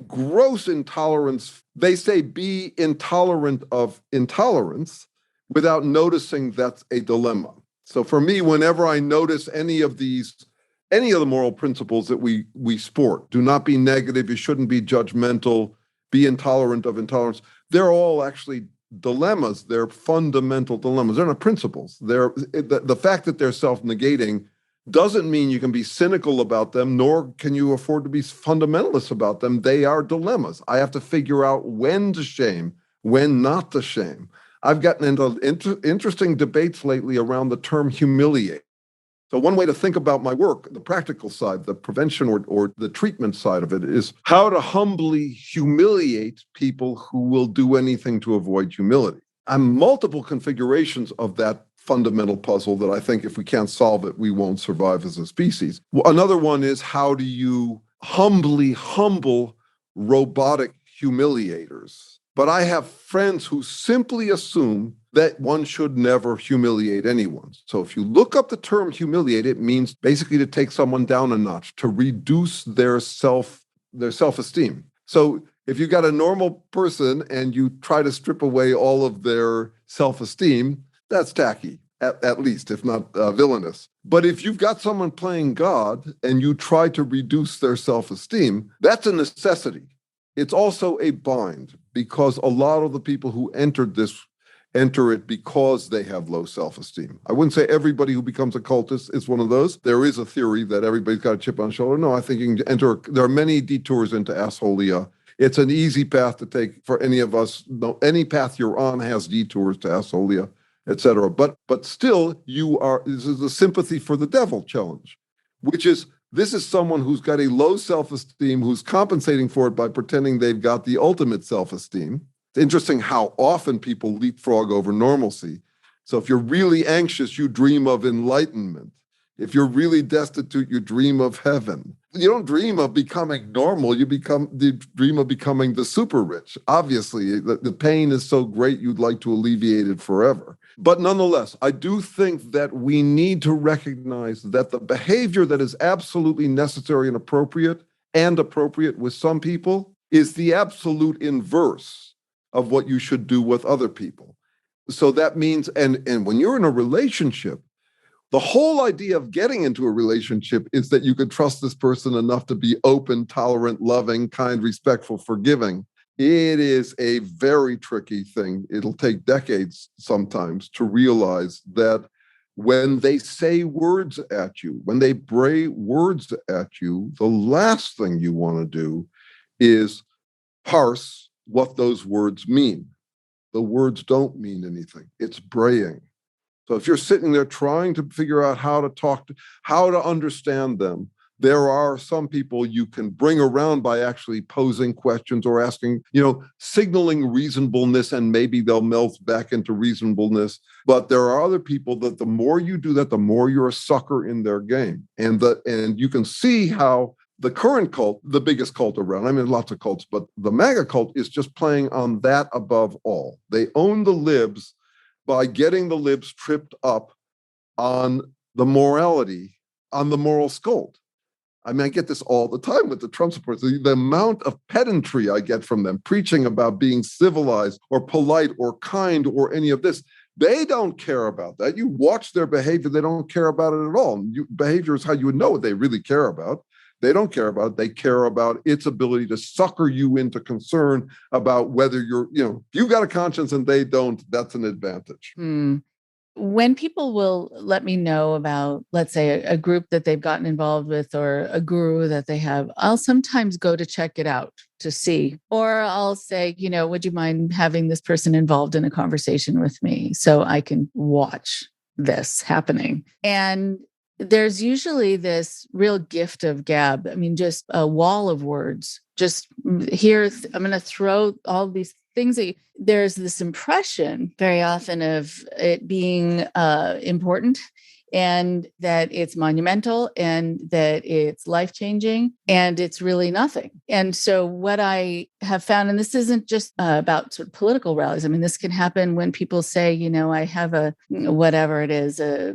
gross intolerance. They say be intolerant of intolerance without noticing that's a dilemma. So for me, whenever I notice any of the moral principles that we sport, do not be negative, you shouldn't be judgmental, be intolerant of intolerance, they're all actually dilemmas. They're fundamental dilemmas. They're not principles. The fact that they're self-negating doesn't mean you can be cynical about them, nor can you afford to be fundamentalist about them. They are dilemmas. I have to figure out when to shame, when not to shame. I've gotten into interesting debates lately around the term humiliate. So one way to think about my work, the practical side, the prevention or the treatment side of it, is how to humbly humiliate people who will do anything to avoid humility. And multiple configurations of that fundamental puzzle that I think if we can't solve it, we won't survive as a species. Another one is, how do you humbly humble robotic humiliators? But I have friends who simply assume that one should never humiliate anyone. So if you look up the term humiliate, it means basically to take someone down a notch, to reduce their self-esteem. So if you got a normal person and you try to strip away all of their self-esteem, that's tacky, at least, if not villainous. But if you've got someone playing God and you try to reduce their self-esteem, that's a necessity. It's also a bind, because a lot of the people who enter it because they have low self-esteem. I wouldn't say everybody who becomes a cultist is one of those. There is a theory that everybody's got a chip on the shoulder. No, I think you can enter. There are many detours into assholia. It's an easy path to take for any of us. No, any path you're on has detours to assholia, etc. But still, this is a sympathy for the devil challenge, which is, this is someone who's got a low self-esteem, who's compensating for it by pretending they've got the ultimate self-esteem. It's interesting how often people leapfrog over normalcy. So if you're really anxious, you dream of enlightenment. If you're really destitute, you dream of heaven. You don't dream of becoming normal. You dream of becoming the super rich. Obviously, the pain is so great, you'd like to alleviate it forever. But nonetheless, I do think that we need to recognize that the behavior that is absolutely necessary and appropriate with some people is the absolute inverse of what you should do with other people. So that means, and when you're in a relationship, the whole idea of getting into a relationship is that you could trust this person enough to be open, tolerant, loving, kind, respectful, forgiving. It is a very tricky thing. It'll take decades sometimes to realize that when they say words at you, when they bray words at you, the last thing you want to do is parse what those words mean. The words don't mean anything. It's braying. So if you're sitting there trying to figure out how to understand them, there are some people you can bring around by actually posing questions or asking, signaling reasonableness, and maybe they'll melt back into reasonableness. But there are other people that the more you do that, the more you're a sucker in their game. And you can see how the current cult, the biggest cult around, I mean, lots of cults, but the MAGA cult is just playing on that above all. They own the libs by getting the libs tripped up on the morality, on the moral scold. I mean, I get this all the time with the Trump supporters. The amount of pedantry I get from them preaching about being civilized or polite or kind or any of this. They don't care about that. You watch their behavior, they don't care about it at all. Behavior is how you would know what they really care about. They don't care about it. They care about its ability to sucker you into concern about whether you've got a conscience and they don't, that's an advantage. When people will let me know about, let's say, a group that they've gotten involved with or a guru that they have, I'll sometimes go to check it out to see, or I'll say, would you mind having this person involved in a conversation with me so I can watch this happening? And there's usually this real gift of gab. I mean, just a wall of words. Just here, I'm going to throw all these things. There's this impression very often of it being important, and that it's monumental, and that it's life-changing, and it's really nothing. And so what I have found, and this isn't just about sort of political rallies. I mean, this can happen when people say, I have a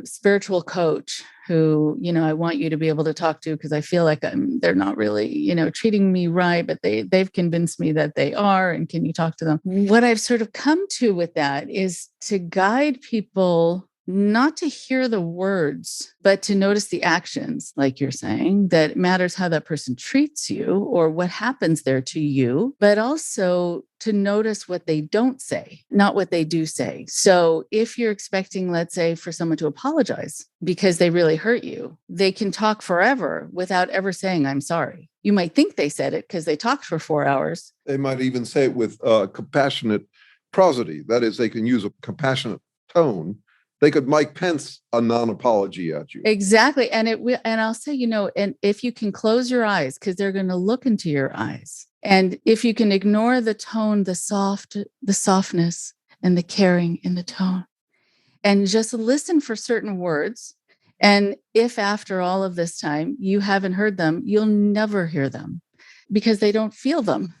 spiritual coach who, I want you to be able to talk to, because I feel like they're not really, treating me right, but they've convinced me that they are, and can you talk to them? What I've sort of come to with that is to guide people not to hear the words, but to notice the actions, like you're saying, that it matters how that person treats you or what happens there to you, but also to notice what they don't say, not what they do say. So if you're expecting, let's say, for someone to apologize because they really hurt you, they can talk forever without ever saying, I'm sorry. You might think they said it because they talked for 4 hours. They might even say it with compassionate prosody. That is, they can use a compassionate tone. They could Mike Pence a non-apology at you. Exactly. And I'll say, and if you can close your eyes, because they're going to look into your eyes. And if you can ignore the tone, the softness and the caring in the tone, and just listen for certain words. And if after all of this time you haven't heard them, you'll never hear them because they don't feel them.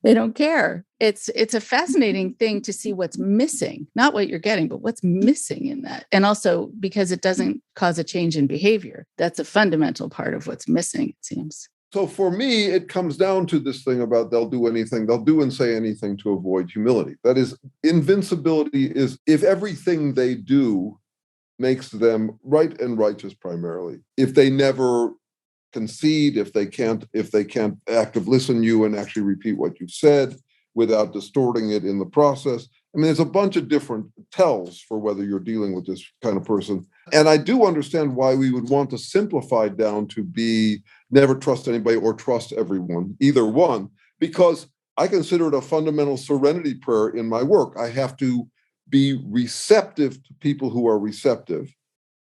They don't care. It's a fascinating thing to see what's missing, not what you're getting, but what's missing in that. And also because it doesn't cause a change in behavior. That's a fundamental part of what's missing, it seems. So for me, it comes down to this thing about they'll do anything, they'll do and say anything to avoid humility. That is, invincibility is if everything they do makes them right and righteous primarily. If they never concede, if they can't active listen you and actually repeat what you've said without distorting it in the process. I mean, there's a bunch of different tells for whether you're dealing with this kind of person. And I do understand why we would want to simplify down to be never trust anybody or trust everyone, either one, because I consider it a fundamental serenity prayer in my work. I have to be receptive to people who are receptive.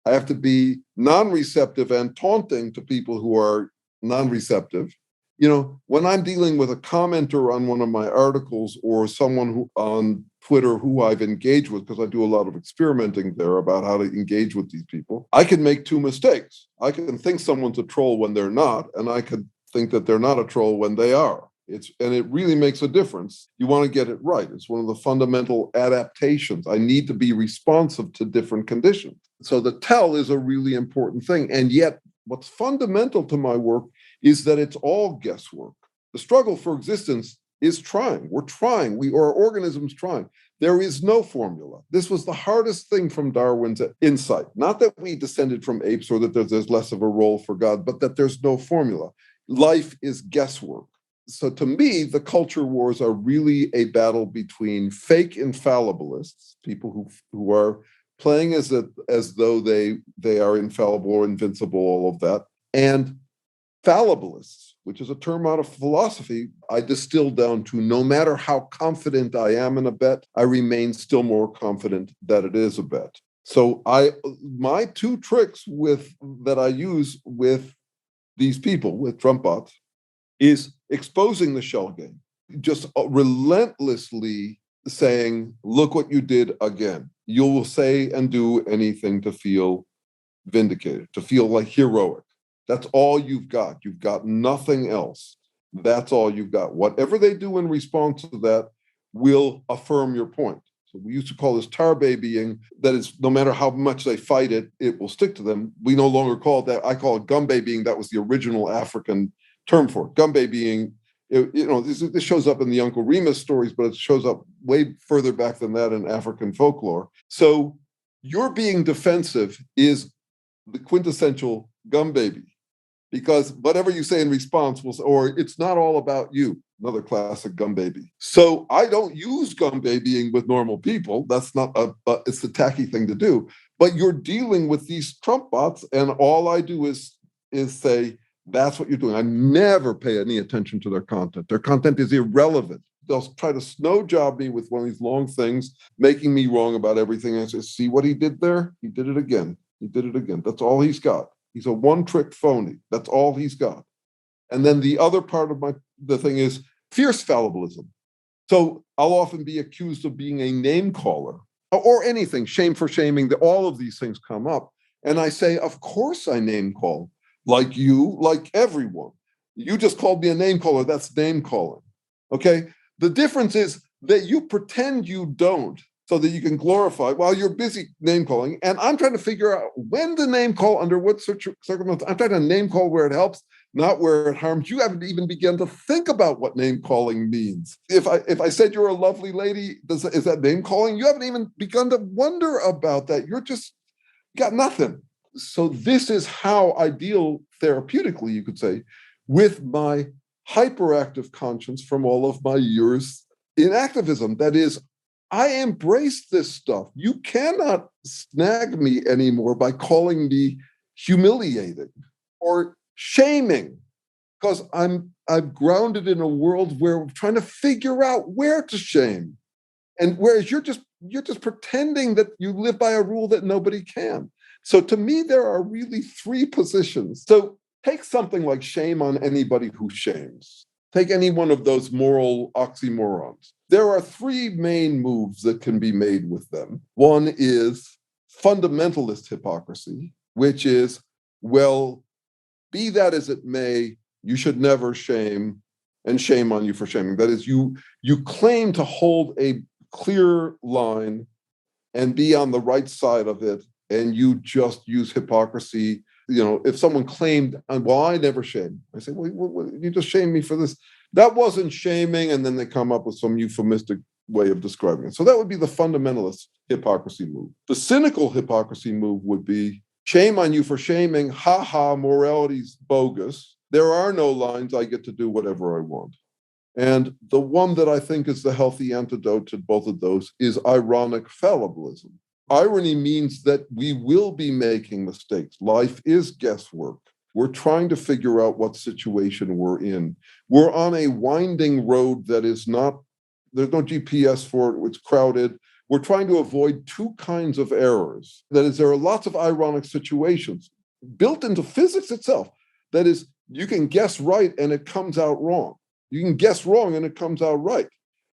I have to be non-receptive and taunting to people who are non-receptive. You know, when I'm dealing with a commenter on one of my articles or someone who on Twitter who I've engaged with, because I do a lot of experimenting there about how to engage with these people, I can make two mistakes. I can think someone's a troll when they're not, and I could think that they're not a troll when they are. And it really makes a difference. You want to get it right. It's one of the fundamental adaptations. I need to be responsive to different conditions. So the tell is a really important thing. And yet, what's fundamental to my work is that it's all guesswork. The struggle for existence is trying. We're trying. We are organisms trying. There is no formula. This was the hardest thing from Darwin's insight. Not that we descended from apes or that there's less of a role for God, but that there's no formula. Life is guesswork. So to me, the culture wars are really a battle between fake infallibilists, people who are playing as though they are infallible or invincible, all of that, and fallibilists, which is a term out of philosophy I distill down to no matter how confident I am in a bet, I remain still more confident that it is a bet. So my two tricks that I use with these people, with Trump bots, is exposing the shell game, just relentlessly saying, look what you did again. You will say and do anything to feel vindicated, to feel like heroic. That's all you've got. You've got nothing else. That's all you've got. Whatever they do in response to that will affirm your point. So we used to call this tar babying. That is, no matter how much they fight it, it will stick to them. We no longer call it that. I call it gum babying. That was the original African term for it. Gum babying. This shows up in the Uncle Remus stories, but it shows up way further back than that in African folklore. So your being defensive is the quintessential gum baby, because whatever you say in response or it's not all about you. Another classic gum baby. So I don't use gum babying with normal people. That's not it's a tacky thing to do. But you're dealing with these Trump bots, and all I do is say, that's what you're doing. I never pay any attention to their content. Their content is irrelevant. They'll try to snow job me with one of these long things, making me wrong about everything. I say, see what he did there? He did it again. He did it again. That's all he's got. He's a one-trick phony. That's all he's got. And then the other part of the thing is fierce fallibilism. So I'll often be accused of being a name caller or anything, shame for shaming. All of these things come up. And I say, of course I name call. Like you, like everyone. You just called me a name caller. That's name calling. Okay? The difference is that you pretend you don't so that you can glorify while you're busy name calling. And I'm trying to figure out when to name call, under what circumstances. I'm trying to name call where it helps, not where it harms. You haven't even begun to think about what name calling means. If I said you're a lovely lady, is that name calling? You haven't even begun to wonder about that. You're just got nothing. So this is how I deal therapeutically, you could say, with my hyperactive conscience from all of my years in activism. That is, I embrace this stuff. You cannot snag me anymore by calling me humiliating or shaming, because I'm grounded in a world where we're trying to figure out where to shame. And whereas you're just pretending that you live by a rule that nobody can. So to me, there are really three positions. So take something like shame on anybody who shames. Take any one of those moral oxymorons. There are three main moves that can be made with them. One is fundamentalist hypocrisy, which is, well, be that as it may, you should never shame, and shame on you for shaming. That is, you claim to hold a clear line and be on the right side of it, and you just use hypocrisy. If someone claimed, well, I never shame. I say, well, you just shamed me for this. That wasn't shaming, and then they come up with some euphemistic way of describing it. So that would be the fundamentalist hypocrisy move. The cynical hypocrisy move would be, shame on you for shaming, ha, morality's bogus. There are no lines, I get to do whatever I want. And the one that I think is the healthy antidote to both of those is ironic fallibilism. Irony means that we will be making mistakes. Life is guesswork. We're trying to figure out what situation we're in. We're on a winding road that is not, there's no GPS for it, it's crowded. We're trying to avoid two kinds of errors. That is, there are lots of ironic situations built into physics itself. That is, you can guess right and it comes out wrong. You can guess wrong and it comes out right.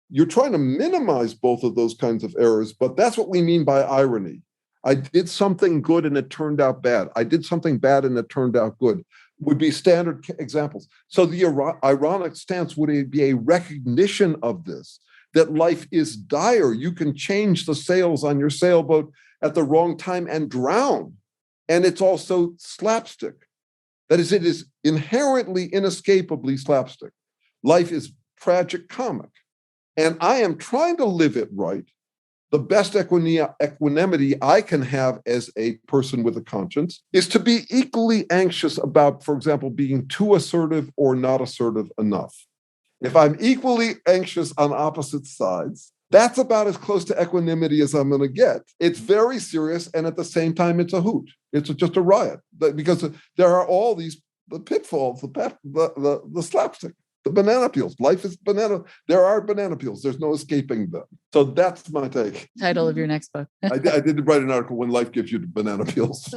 You're trying to minimize both of those kinds of errors, but that's what we mean by irony. I did something good and it turned out bad. I did something bad and it turned out good, would be standard examples. So the ironic stance would be a recognition of this, that life is dire. You can change the sails on your sailboat at the wrong time and drown. And it's also slapstick. That is, it is inherently, inescapably slapstick. Life is tragic comic. And I am trying to live it right. The best equanimity I can have as a person with a conscience is to be equally anxious about, for example, being too assertive or not assertive enough. If I'm equally anxious on opposite sides, that's about as close to equanimity as I'm going to get. It's very serious, and at the same time, it's a hoot. It's just a riot, because there are all these the pitfalls, the slapstick. The banana peels. Life is banana. There are banana peels. There's no escaping them. So that's my take. Title of your next book. I did write an article, When Life Gives You Banana Peels.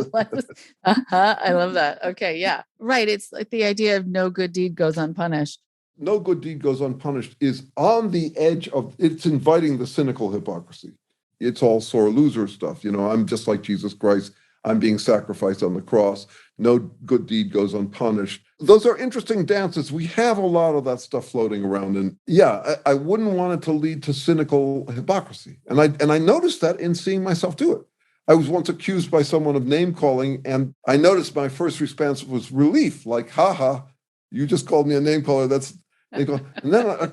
I love that. Okay, yeah. Right. It's like the idea of no good deed goes unpunished. No good deed goes unpunished is on the edge of, it's inviting the cynical hypocrisy. It's all sore loser stuff. I'm just like Jesus Christ. I'm being sacrificed on the cross. No good deed goes unpunished. Those are interesting dances. We have a lot of that stuff floating around. And yeah, I wouldn't want it to lead to cynical hypocrisy. And I noticed that in seeing myself do it. I was once accused by someone of name calling, and I noticed my first response was relief, like, haha, you just called me a name caller. And then a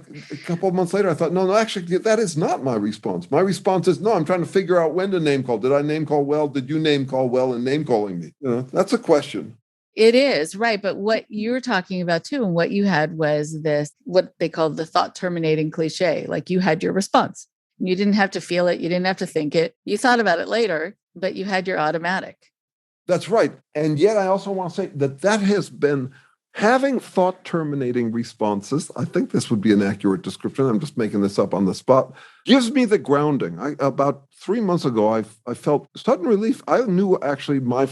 couple of months later, I thought, no, actually, that is not my response. My response is, no, I'm trying to figure out when to name call. Did I name call well? Did you name call well in name calling me? That's a question. It is, right. But what you're talking about too, and what you had was this, what they call the thought terminating cliche. Like you had your response. You didn't have to feel it. You didn't have to think it. You thought about it later, but you had your automatic. That's right. And yet I also want to say that has been having thought terminating responses. I think this would be an accurate description. I'm just making this up on the spot. Gives me the grounding. About 3 months ago, I felt sudden relief. I knew actually my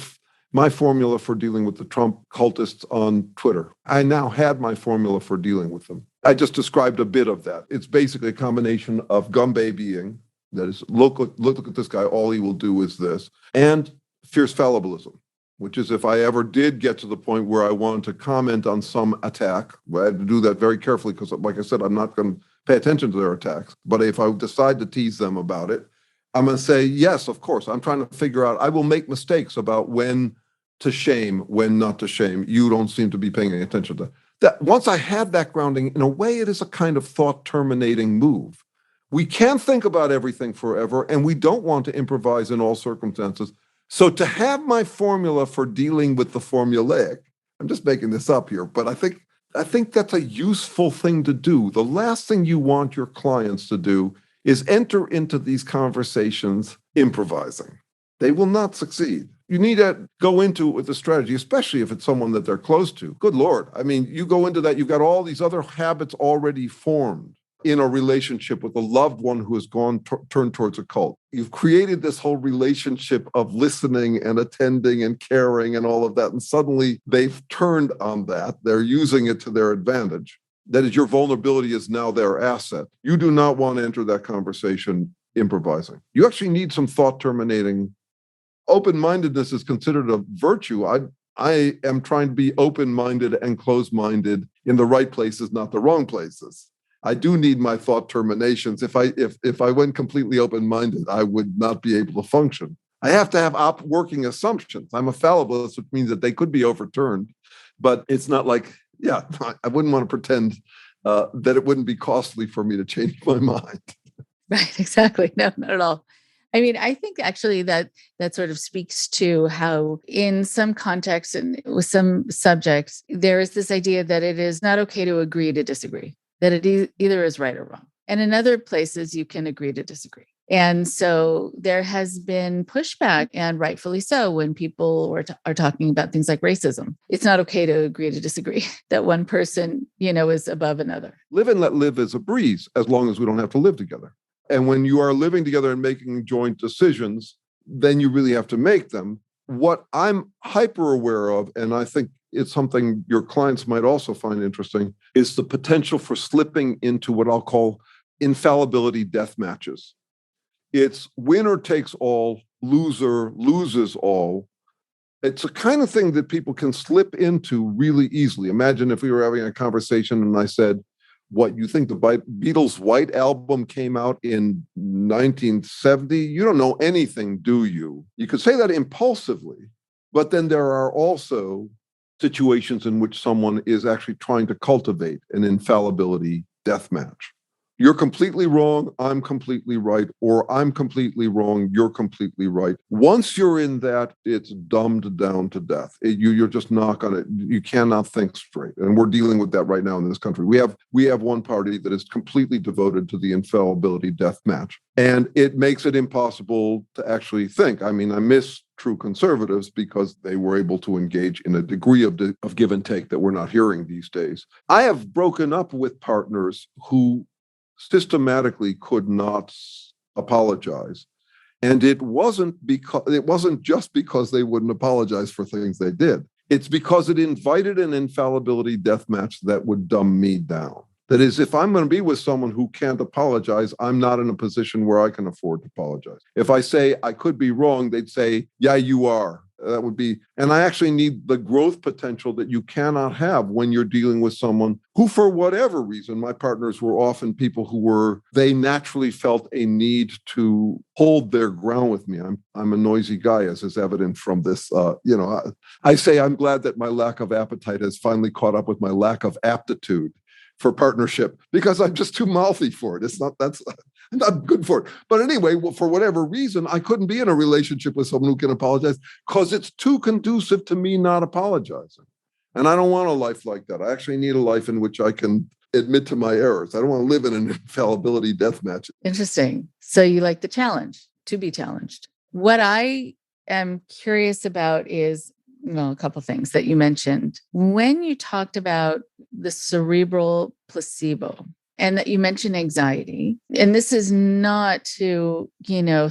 formula for dealing with the Trump cultists on Twitter. I now had my formula for dealing with them. I just described a bit of that. It's basically a combination of gumbabying, that is, look at this guy, all he will do is this, and fierce fallibilism, which is if I ever did get to the point where I wanted to comment on some attack, well, I had to do that very carefully because, like I said, I'm not going to pay attention to their attacks. But if I decide to tease them about it, I'm going to say, yes, of course. I'm trying to figure out, I will make mistakes about when to shame, when not to shame. You don't seem to be paying any attention to that. Once I had that grounding, in a way, it is a kind of thought-terminating move. We can't think about everything forever, and we don't want to improvise in all circumstances. So to have my formula for dealing with the formulaic, I'm just making this up here, but I think that's a useful thing to do. The last thing you want your clients to do is enter into these conversations improvising. They will not succeed. You need to go into it with a strategy, especially if it's someone that they're close to. Good Lord. I mean, you go into that, you've got all these other habits already formed in a relationship with a loved one who has turned towards a cult. You've created this whole relationship of listening and attending and caring and all of that. And suddenly they've turned on that. They're using it to their advantage. That is, your vulnerability is now their asset. You do not want to enter that conversation improvising. You actually need some thought terminating. Open-mindedness is considered a virtue. I am trying to be open-minded and closed-minded in the right places, not the wrong places. I do need my thought terminations. If I went completely open-minded, I would not be able to function. I have to have working assumptions. I'm a fallibilist, which means that they could be overturned, but it's not like, I wouldn't want to pretend that it wouldn't be costly for me to change my mind. Right, exactly. No, not at all. I mean, I think actually that sort of speaks to how in some contexts and with some subjects, there is this idea that it is not okay to agree to disagree, that it either is right or wrong. And in other places, you can agree to disagree. And so there has been pushback, and rightfully so, when people are talking about things like racism. It's not okay to agree to disagree, that one person, is above another. Live and let live is a breeze, as long as we don't have to live together. And when you are living together and making joint decisions, then you really have to make them. What I'm hyper aware of, and I think it's something your clients might also find interesting, is the potential for slipping into what I'll call infallibility death matches. It's winner takes all, loser loses all. It's a kind of thing that people can slip into really easily. Imagine if we were having a conversation and I said, what, you think the Beatles' White Album came out in 1970? You don't know anything, do you? You could say that impulsively, but then there are also situations in which someone is actually trying to cultivate an infallibility death match. You're completely wrong, I'm completely right, or I'm completely wrong, you're completely right. Once you're in that, it's dumbed down to death. You're just not you cannot think straight. And we're dealing with that right now in this country. We have one party that is completely devoted to the infallibility death match. And it makes it impossible to actually think. I mean, I miss true conservatives because they were able to engage in a degree of give and take that we're not hearing these days. I have broken up with partners who systematically could not apologize. And it wasn't just because they wouldn't apologize for things they did. It's because it invited an infallibility death match that would dumb me down. That is, if I'm going to be with someone who can't apologize, I'm not in a position where I can afford to apologize. If I say I could be wrong, they'd say, yeah, you are. That would be, and I actually need the growth potential that you cannot have when you're dealing with someone who, for whatever reason, my partners were often people who they naturally felt a need to hold their ground with me. I'm a noisy guy, as is evident from this. I say I'm glad that my lack of appetite has finally caught up with my lack of aptitude for partnership, because I'm just too mouthy for it. I'm not good for it. But anyway, for whatever reason, I couldn't be in a relationship with someone who can apologize because it's too conducive to me not apologizing. And I don't want a life like that. I actually need a life in which I can admit to my errors. I don't want to live in an infallibility death match. Interesting. So you like the challenge, to be challenged. What I am curious about is, a couple of things that you mentioned. When you talked about the cerebral placebo, and that you mentioned anxiety, and this is not to,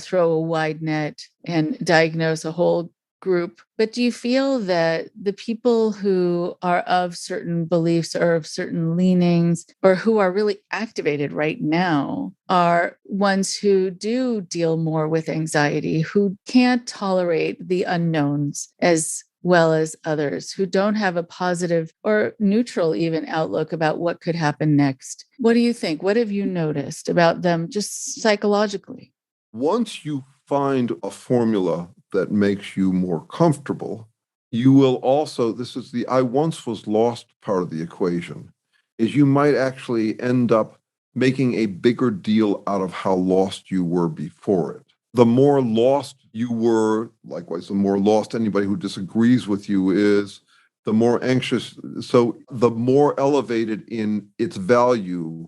throw a wide net and diagnose a whole group, but do you feel that the people who are of certain beliefs or of certain leanings, or who are really activated right now, are ones who do deal more with anxiety, who can't tolerate the unknowns as well as others, who don't have a positive or neutral even outlook about what could happen next? What do you think? What have you noticed about them just psychologically? Once you find a formula that makes you more comfortable, you will also, this is the I once was lost part of the equation, is you might actually end up making a bigger deal out of how lost you were before it. The more lost you were, likewise, the more lost anybody who disagrees with you is, the more anxious. So the more elevated in its value,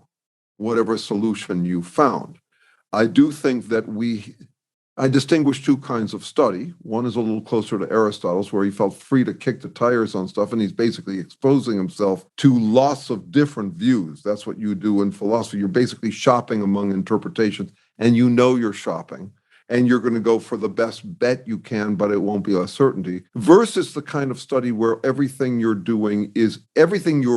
whatever solution you found. I do think that I distinguish two kinds of study. One is a little closer to Aristotle's, where he felt free to kick the tires on stuff, and he's basically exposing himself to lots of different views. That's what you do in philosophy. You're basically shopping among interpretations, and you're shopping. and you're going to go for the best bet you can, but it won't be a certainty, versus the kind of study where everything you're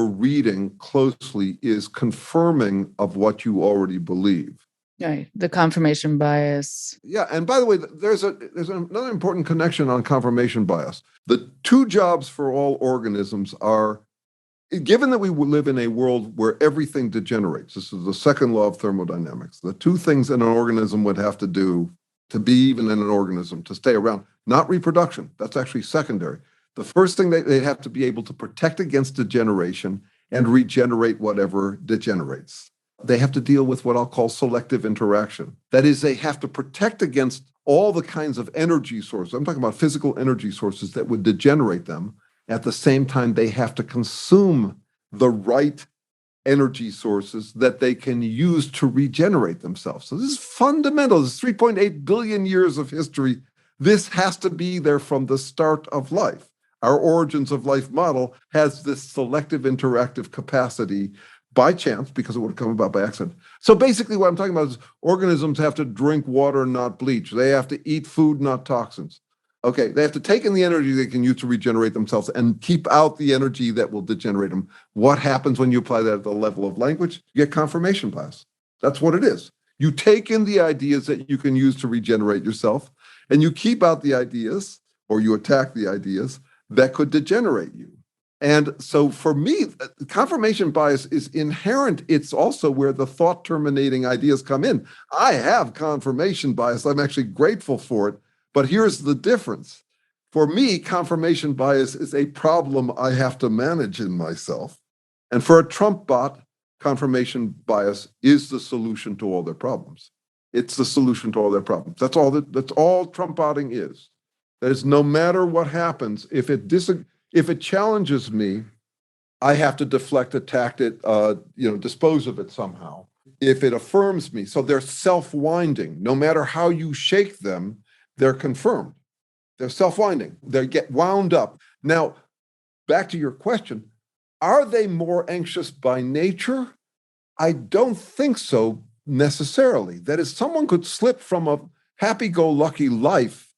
reading closely is confirming of what you already believe. Right. The confirmation bias. Yeah. And by the way, there's another important connection on confirmation bias. The two jobs for all organisms are, given that we live in a world where everything degenerates, this is the second law of thermodynamics, the two things an organism would have to do to be even in an organism, to stay around, not reproduction, that's actually secondary. The first thing they have to be able to protect against degeneration and regenerate whatever degenerates. They have to deal with what I'll call selective interaction. That is, they have to protect against all the kinds of energy sources. I'm talking about physical energy sources that would degenerate them. At the same time, they have to consume the right energy sources that they can use to regenerate themselves. So this is fundamental. This is 3.8 billion years of history. This has to be there from the start of life. Our origins of life model has this selective interactive capacity by chance, because it would have come about by accident. So basically what I'm talking about is organisms have to drink water, not bleach. They have to eat food, not toxins. Okay, they have to take in the energy they can use to regenerate themselves and keep out the energy that will degenerate them. What happens when you apply that at the level of language? You get confirmation bias. That's what it is. You take in the ideas that you can use to regenerate yourself, and you keep out the ideas, or you attack the ideas, that could degenerate you. And so for me, confirmation bias is inherent. It's also where the thought terminating ideas come in. I have confirmation bias. I'm actually grateful for it. But here's the difference. For me, confirmation bias is a problem I have to manage in myself. And for a Trump bot, confirmation bias is the solution to all their problems. It's the solution to all their problems. That's all Trump botting is. That is, no matter what happens, if it challenges me, I have to deflect, attack it, dispose of it somehow. If it affirms me, so they're self-winding. No matter how you shake them, they're confirmed. They're self-winding. They get wound up. Now, back to your question, are they more anxious by nature? I don't think so necessarily. That is, someone could slip from a happy-go-lucky life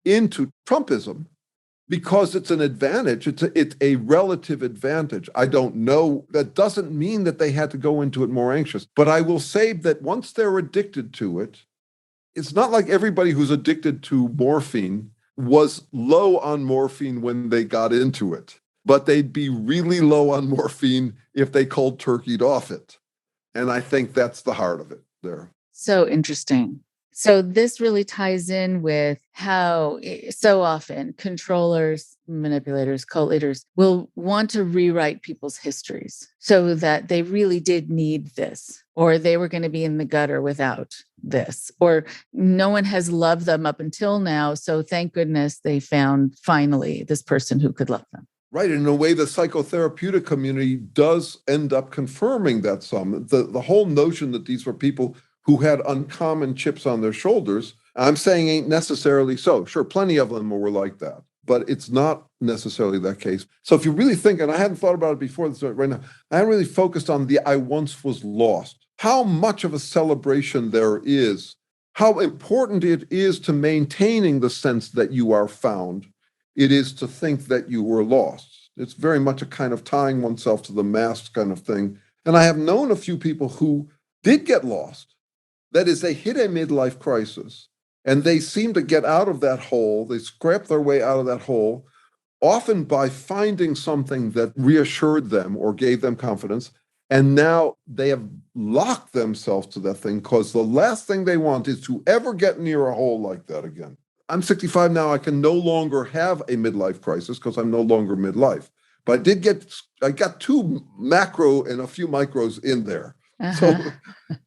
into Trumpism because it's an advantage. It's a relative advantage. I don't know. That doesn't mean that they had to go into it more anxious. But I will say that once they're addicted to it, it's not like everybody who's addicted to morphine was low on morphine when they got into it, but they'd be really low on morphine if they cold turkeyed off it. And I think that's the heart of it there. So interesting. So this really ties in with how so often controllers, manipulators, cult leaders will want to rewrite people's histories so that they really did need this, or they were going to be in the gutter without this, or no one has loved them up until now. So thank goodness they found finally this person who could love them. Right. In a way, the psychotherapeutic community does end up confirming that some. The whole notion that these were people who had uncommon chips on their shoulders, I'm saying ain't necessarily so. Sure, plenty of them were like that, but it's not necessarily that case. So if you really think, and I hadn't thought about it before this right now, I hadn't really focused on the I once was lost. How much of a celebration there is, how important it is to maintaining the sense that you are found. It is to think that you were lost. It's very much a kind of tying oneself to the mast kind of thing. And I have known a few people who did get lost. That is, they hit a midlife crisis and they seem to get out of that hole. They scrap their way out of that hole, often by finding something that reassured them or gave them confidence. And now they have locked themselves to that thing because the last thing they want is to ever get near a hole like that again. I'm 65 now. I can no longer have a midlife crisis because I'm no longer midlife. But I got two macro and a few micros in there. Uh-huh.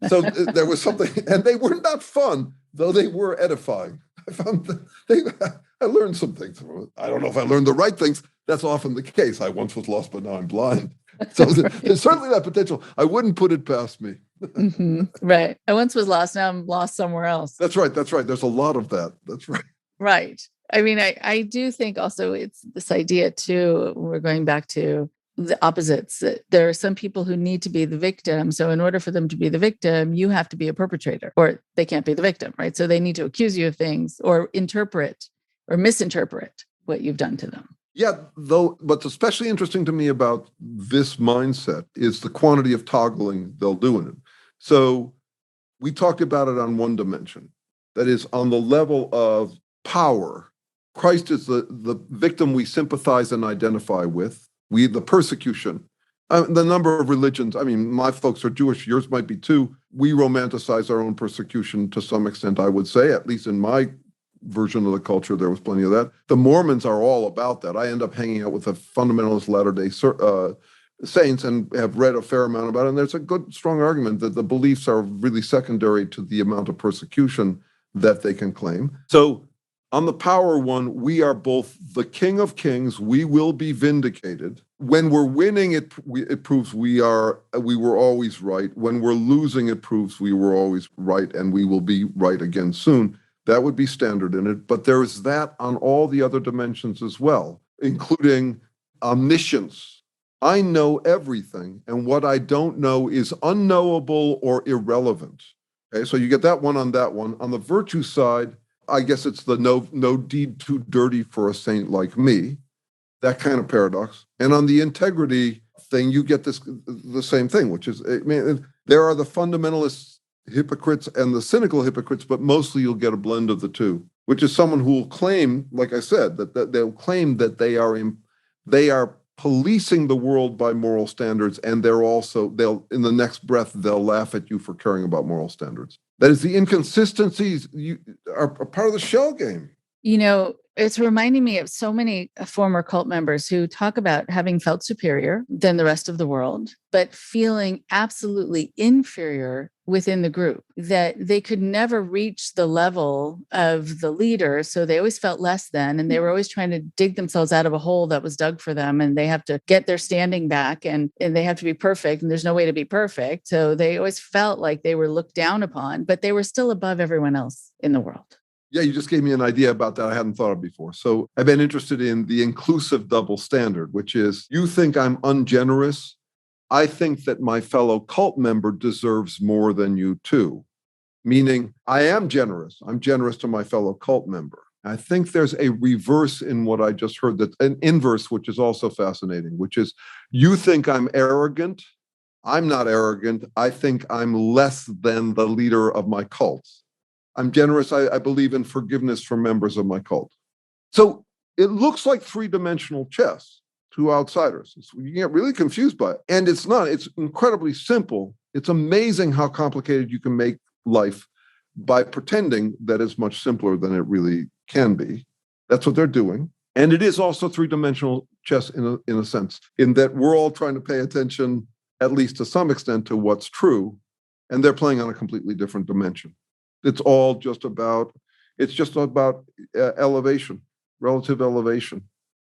So there was something, and they were not fun, though they were edifying. I learned some things from it. I don't know if I learned the right things. That's often the case. I once was lost, but now I'm blind. So there's certainly that potential. I wouldn't put it past me. Mm-hmm. Right. I once was lost. Now I'm lost somewhere else. That's right. There's a lot of that. That's right. Right. I mean, I do think also it's this idea too, we're going back to the opposites. There are some people who need to be the victim. So in order for them to be the victim, you have to be a perpetrator, or they can't be the victim, right? So they need to accuse you of things or interpret or misinterpret what you've done to them. Yeah, though, what's especially interesting to me about this mindset is the quantity of toggling they'll do in it. So we talked about it on one dimension, that is on the level of power. Christ is the victim we sympathize and identify with. We, the persecution, the number of religions. I mean, my folks are Jewish, yours might be too. We romanticize our own persecution to some extent, I would say, at least in my version of the culture, there was plenty of that. The Mormons are all about that. I end up hanging out with the fundamentalist Latter-day Saints and have read a fair amount about it. And there's a good, strong argument that the beliefs are really secondary to the amount of persecution that they can claim. So on the power one, we are both the King of Kings. We will be vindicated. When we're winning, it proves we were always right. When we're losing, it proves we were always right, and we will be right again soon. That would be standard in it. But there is that on all the other dimensions as well, including omniscience. I know everything, and what I don't know is unknowable or irrelevant. Okay, so you get that one on that one. On the virtue side, I guess it's the no deed too dirty for a saint like me, that kind of paradox. And on the integrity thing, you get the same thing, which is, I mean, there are the fundamentalist hypocrites and the cynical hypocrites, but mostly you'll get a blend of the two, which is someone who will claim, like I said, that they'll claim that they are policing the world by moral standards, and they'll in the next breath they'll laugh at you for caring about moral standards. That is, the inconsistencies are part of the shell game. You know, it's reminding me of so many former cult members who talk about having felt superior than the rest of the world, but feeling absolutely inferior within the group, that they could never reach the level of the leader. So they always felt less than, and they were always trying to dig themselves out of a hole that was dug for them. And they have to get their standing back, and they have to be perfect. And there's no way to be perfect. So they always felt like they were looked down upon, but they were still above everyone else in the world. Yeah, you just gave me an idea about that I hadn't thought of before. So I've been interested in the inclusive double standard, which is, you think I'm ungenerous. I think that my fellow cult member deserves more than you too. Meaning, I am generous. I'm generous to my fellow cult member. I think there's a reverse in what I just heard, that an inverse, which is also fascinating, which is, you think I'm arrogant. I'm not arrogant. I think I'm less than the leader of my cult. I'm generous. I believe in forgiveness for members of my cult. So it looks like three-dimensional chess to outsiders. You get really confused by it. And it's not. It's incredibly simple. It's amazing how complicated you can make life by pretending that it's much simpler than it really can be. That's what they're doing. And it is also three-dimensional chess in a sense, in that we're all trying to pay attention, at least to some extent, to what's true. And they're playing on a completely different dimension. It's just about elevation, relative elevation.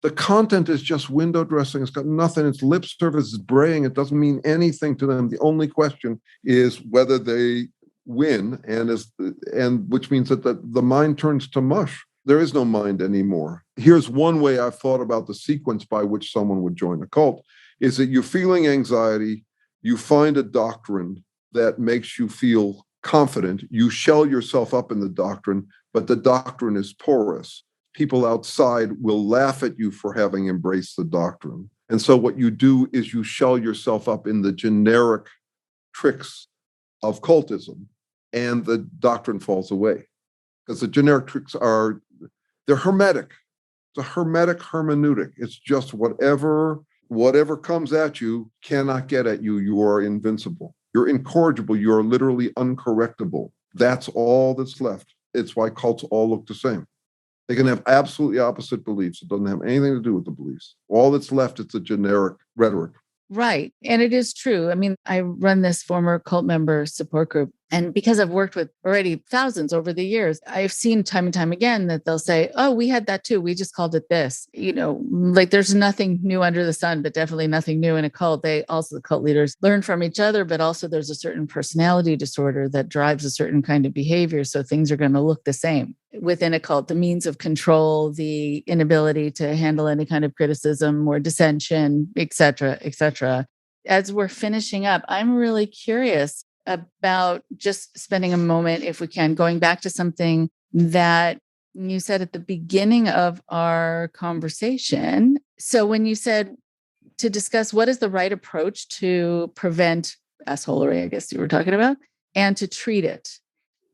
The content is just window dressing. It's got nothing. It's lip service, it's braying. It doesn't mean anything to them. The only question is whether they win, and which means that the mind turns to mush. There is no mind anymore. Here's one way I've thought about the sequence by which someone would join a cult, is that you're feeling anxiety, you find a doctrine that makes you feel confident, you shell yourself up in the doctrine, but the doctrine is porous. People outside will laugh at you for having embraced the doctrine. And so what you do is you shell yourself up in the generic tricks of cultism, and the doctrine falls away. Because the generic tricks they're hermetic. It's a hermetic hermeneutic. It's just whatever comes at you cannot get at you. You are invincible. You're incorrigible. You are literally uncorrectable. That's all that's left. It's why cults all look the same. They can have absolutely opposite beliefs. It doesn't have anything to do with the beliefs. All that's left is the generic rhetoric. Right. And it is true. I mean, I run this former cult member support group. And because I've worked with already thousands over the years, I've seen time and time again that they'll say, oh, we had that too. We just called it this. You know, like there's nothing new under the sun, but definitely nothing new in a cult. The cult leaders learn from each other, but also there's a certain personality disorder that drives a certain kind of behavior. So things are going to look the same. within a cult, the means of control, the inability to handle any kind of criticism or dissension, et cetera, et cetera. As we're finishing up, I'm really curious about just spending a moment, if we can, going back to something that you said at the beginning of our conversation. So when you said to discuss what is the right approach to prevent assholery, I guess you were talking about, and to treat it.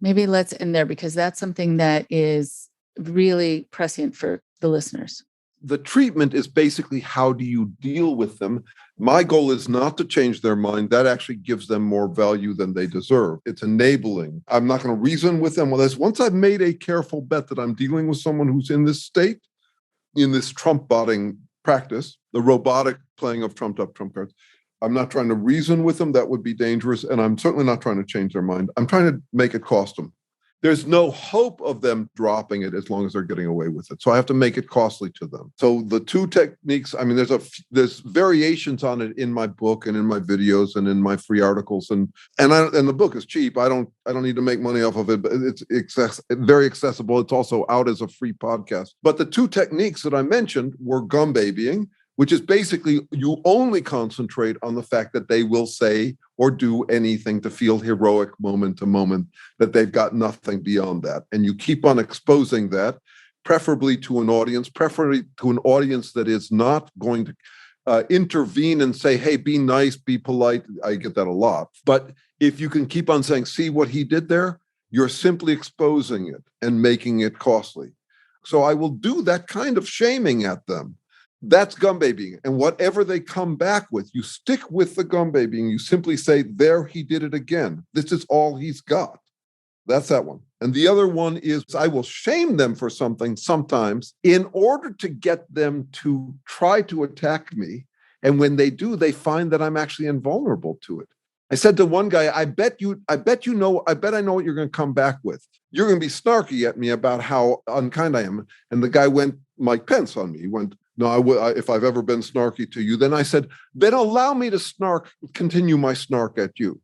Maybe let's end there, because that's something that is really prescient for the listeners. The treatment is basically, how do you deal with them? My goal is not to change their mind. That actually gives them more value than they deserve. It's enabling. I'm not going to reason with them. Once I've made a careful bet that I'm dealing with someone who's in this state, in this Trump-botting practice, the robotic playing of trumped-up trump cards, I'm not trying to reason with them. That would be dangerous. And I'm certainly not trying to change their mind. I'm trying to make it cost them. There's no hope of them dropping it as long as they're getting away with it. So I have to make it costly to them. So the two techniques, I mean, there's variations on it in my book and in my videos and in my free articles. And the book is cheap. I don't need to make money off of it, but it's very accessible. It's also out as a free podcast. But the two techniques that I mentioned were gum babying, which is basically you only concentrate on the fact that they will say or do anything to feel heroic moment to moment, that they've got nothing beyond that. And you keep on exposing that, preferably to an audience that is not going to intervene and say, hey, be nice, be polite. I get that a lot. But if you can keep on saying, see what he did there, you're simply exposing it and making it costly. So I will do that kind of shaming at them. That's gum babying. And whatever they come back with, you stick with the gum babying. You simply say, there, he did it again. This is all he's got. That's that one. And the other one is I will shame them for something sometimes in order to get them to try to attack me. And when they do, they find that I'm actually invulnerable to it. I said to one guy, I bet I know what you're going to come back with. You're going to be snarky at me about how unkind I am. And the guy went Mike Pence on me. He went, no, if I've ever been snarky to you. Then I said, then allow me to continue my snark at you.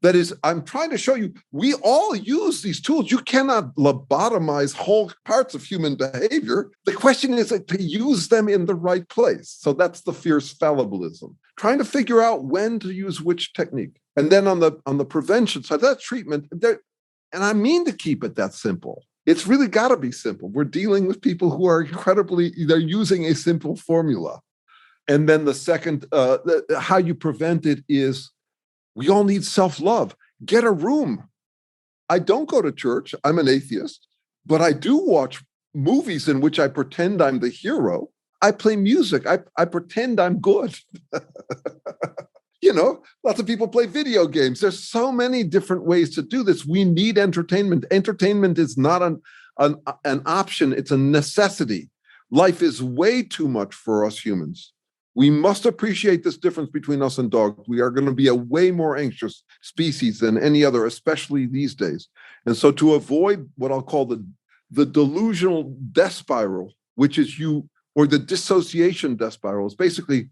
That is, I'm trying to show you, we all use these tools. You cannot lobotomize whole parts of human behavior. The question is to use them in the right place. So that's the fierce fallibilism. Trying to figure out when to use which technique. And then on the prevention side, that treatment, and I mean to keep it that simple. It's really got to be simple. We're dealing with people who are they're using a simple formula. And then the second, how you prevent it is, we all need self-love. Get a room. I don't go to church. I'm an atheist, but I do watch movies in which I pretend I'm the hero. I play music. I pretend I'm good. Lots of people play video games. There's so many different ways to do this. We need entertainment. Entertainment is not an option. It's a necessity. Life is way too much for us humans. We must appreciate this difference between us and dogs. We are going to be a way more anxious species than any other, especially these days. And so to avoid what I'll call the delusional death spiral, which is or the dissociation death spiral, is basically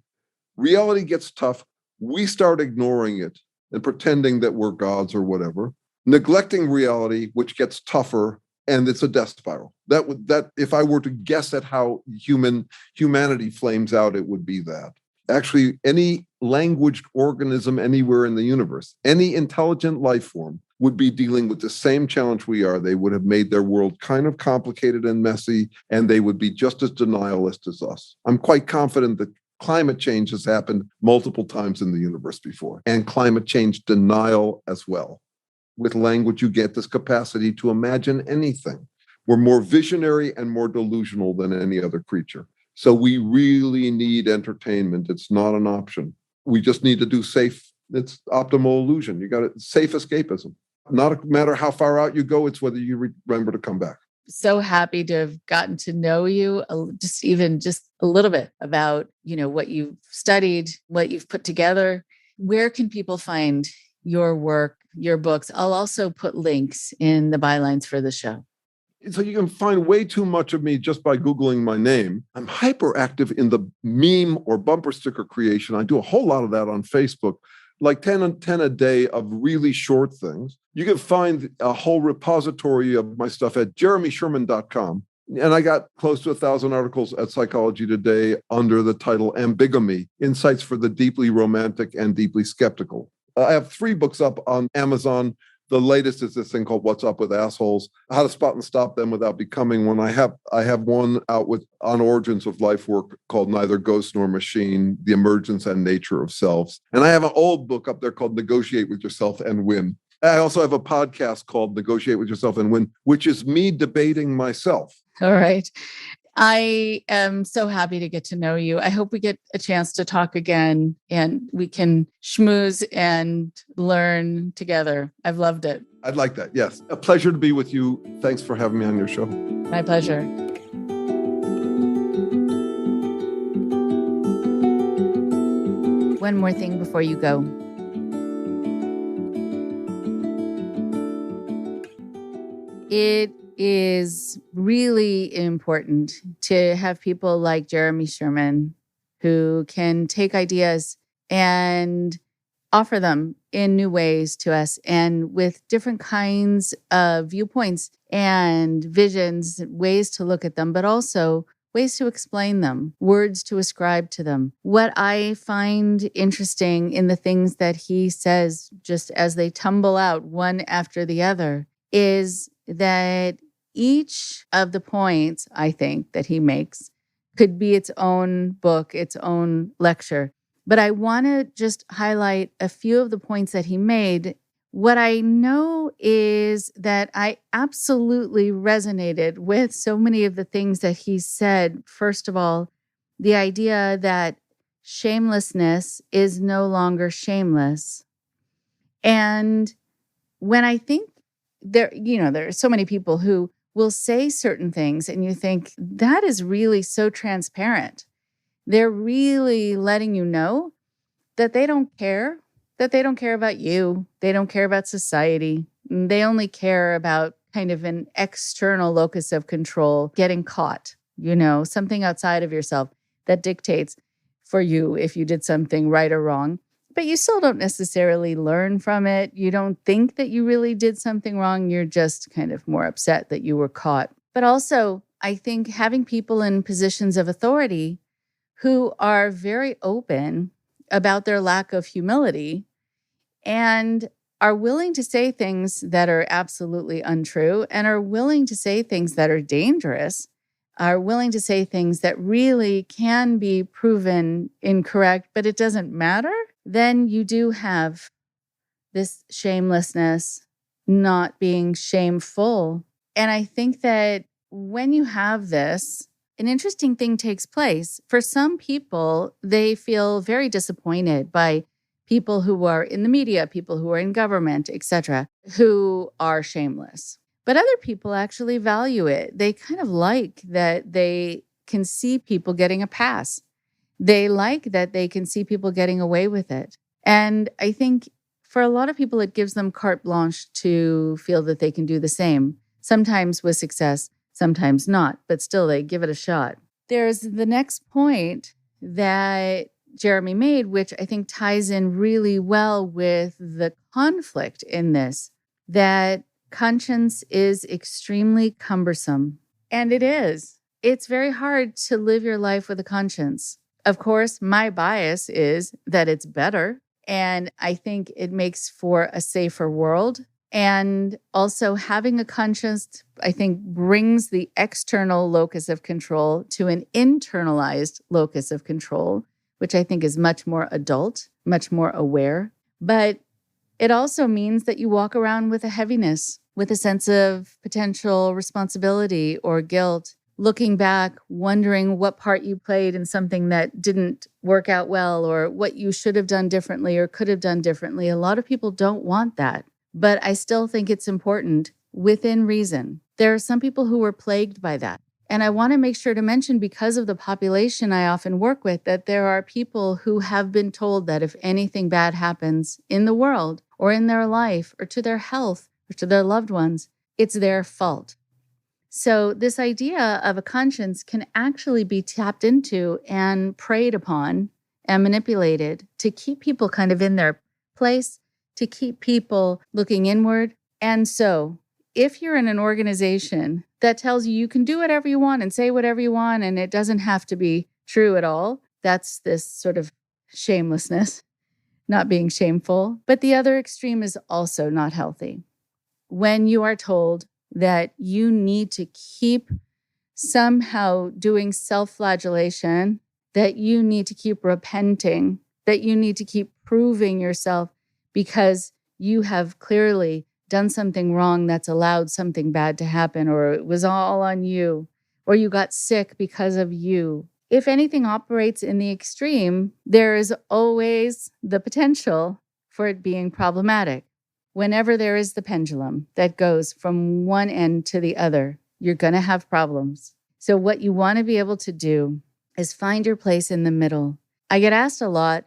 reality gets tough. We start ignoring it and pretending that we're gods or whatever, neglecting reality, which gets tougher, and it's a death spiral. That if I were to guess at how humanity flames out, it would be that. Actually, any languaged organism anywhere in the universe, any intelligent life form would be dealing with the same challenge we are. They would have made their world kind of complicated and messy, and they would be just as denialist as us. I'm quite confident that climate change has happened multiple times in the universe before, and climate change denial as well. With language, you get this capacity to imagine anything. We're more visionary and more delusional than any other creature. So we really need entertainment. It's not an option. We just need to do it's optimal illusion. You got it, safe escapism. Not a matter how far out you go, it's whether you remember to come back. So happy to have gotten to know you just a little bit about, what you've studied, what you've put together. Where can people find your work, your books? I'll also put links in the bylines for the show. So you can find way too much of me just by Googling my name. I'm hyperactive in the meme or bumper sticker creation. I do a whole lot of that on Facebook, like 10 a day of really short things. You can find a whole repository of my stuff at jeremysherman.com. And I got close to 1,000 articles at Psychology Today under the title Ambigamy, Insights for the Deeply Romantic and Deeply Skeptical. I have 3 books up on Amazon. The latest is this thing called What's Up with Assholes, How to Spot and Stop Them Without Becoming One. I have one out on Origins of Life work called Neither Ghost Nor Machine, The Emergence and Nature of Selves. And I have an old book up there called Negotiate with Yourself and Win. I also have a podcast called Negotiate with Yourself and Win, which is me debating myself. All right. I am so happy to get to know you. I hope we get a chance to talk again and we can schmooze and learn together. I've loved it. I'd like that. Yes. A pleasure to be with you. Thanks for having me on your show. My pleasure. One more thing before you go. It is really important to have people like Jeremy Sherman who can take ideas and offer them in new ways to us and with different kinds of viewpoints and visions, ways to look at them, but also ways to explain them, words to ascribe to them. What I find interesting in the things that he says, just as they tumble out one after the other, is that each of the points, I think, that he makes could be its own book, its own lecture. But I want to just highlight a few of the points that he made. What I know is that I absolutely resonated with so many of the things that he said. First of all, the idea that shamelessness is no longer shameless. And when I think there are so many people who will say certain things and you think that is really so transparent. They're really letting you know that they don't care about you. They don't care about society. They only care about kind of an external locus of control, getting caught, something outside of yourself that dictates for you if you did something right or wrong. But you still don't necessarily learn from it. You don't think that you really did something wrong. You're just kind of more upset that you were caught. But also, I think having people in positions of authority who are very open about their lack of humility and are willing to say things that are absolutely untrue and are willing to say things that are dangerous, are willing to say things that really can be proven incorrect, but it doesn't matter, then you do have this shamelessness, not being shameful. And I think that when you have this, an interesting thing takes place. For some people, they feel very disappointed by people who are in the media, people who are in government, etc., who are shameless. But other people actually value it. They kind of like that they can see people getting a pass. They like that they can see people getting away with it. And I think for a lot of people, it gives them carte blanche to feel that they can do the same, sometimes with success, sometimes not, but still they give it a shot. There's the next point that Jeremy made, which I think ties in really well with the conflict in this, that conscience is extremely cumbersome. And it is. It's very hard to live your life with a conscience. Of course, my bias is that it's better. And I think it makes for a safer world. And also having a conscience, I think, brings the external locus of control to an internalized locus of control, which I think is much more adult, much more aware. But it also means that you walk around with a heaviness, with a sense of potential responsibility or guilt, looking back, wondering what part you played in something that didn't work out well or what you should have done differently or could have done differently. A lot of people don't want that. But I still think it's important within reason. There are some people who are plagued by that. And I want to make sure to mention, because of the population I often work with, that there are people who have been told that if anything bad happens in the world or in their life or to their health or to their loved ones, it's their fault. So this idea of a conscience can actually be tapped into and preyed upon and manipulated to keep people kind of in their place, to keep people looking inward, And so if you're in an organization that tells you you can do whatever you want and say whatever you want, and it doesn't have to be true at all, that's this sort of shamelessness, not being shameful. But the other extreme is also not healthy. When you are told that you need to keep somehow doing self-flagellation, that you need to keep repenting, that you need to keep proving yourself because you have clearly done something wrong that's allowed something bad to happen, or it was all on you, or you got sick because of you. If anything operates in the extreme, there is always the potential for it being problematic. Whenever there is the pendulum that goes from one end to the other, you're going to have problems. So what you want to be able to do is find your place in the middle. I get asked a lot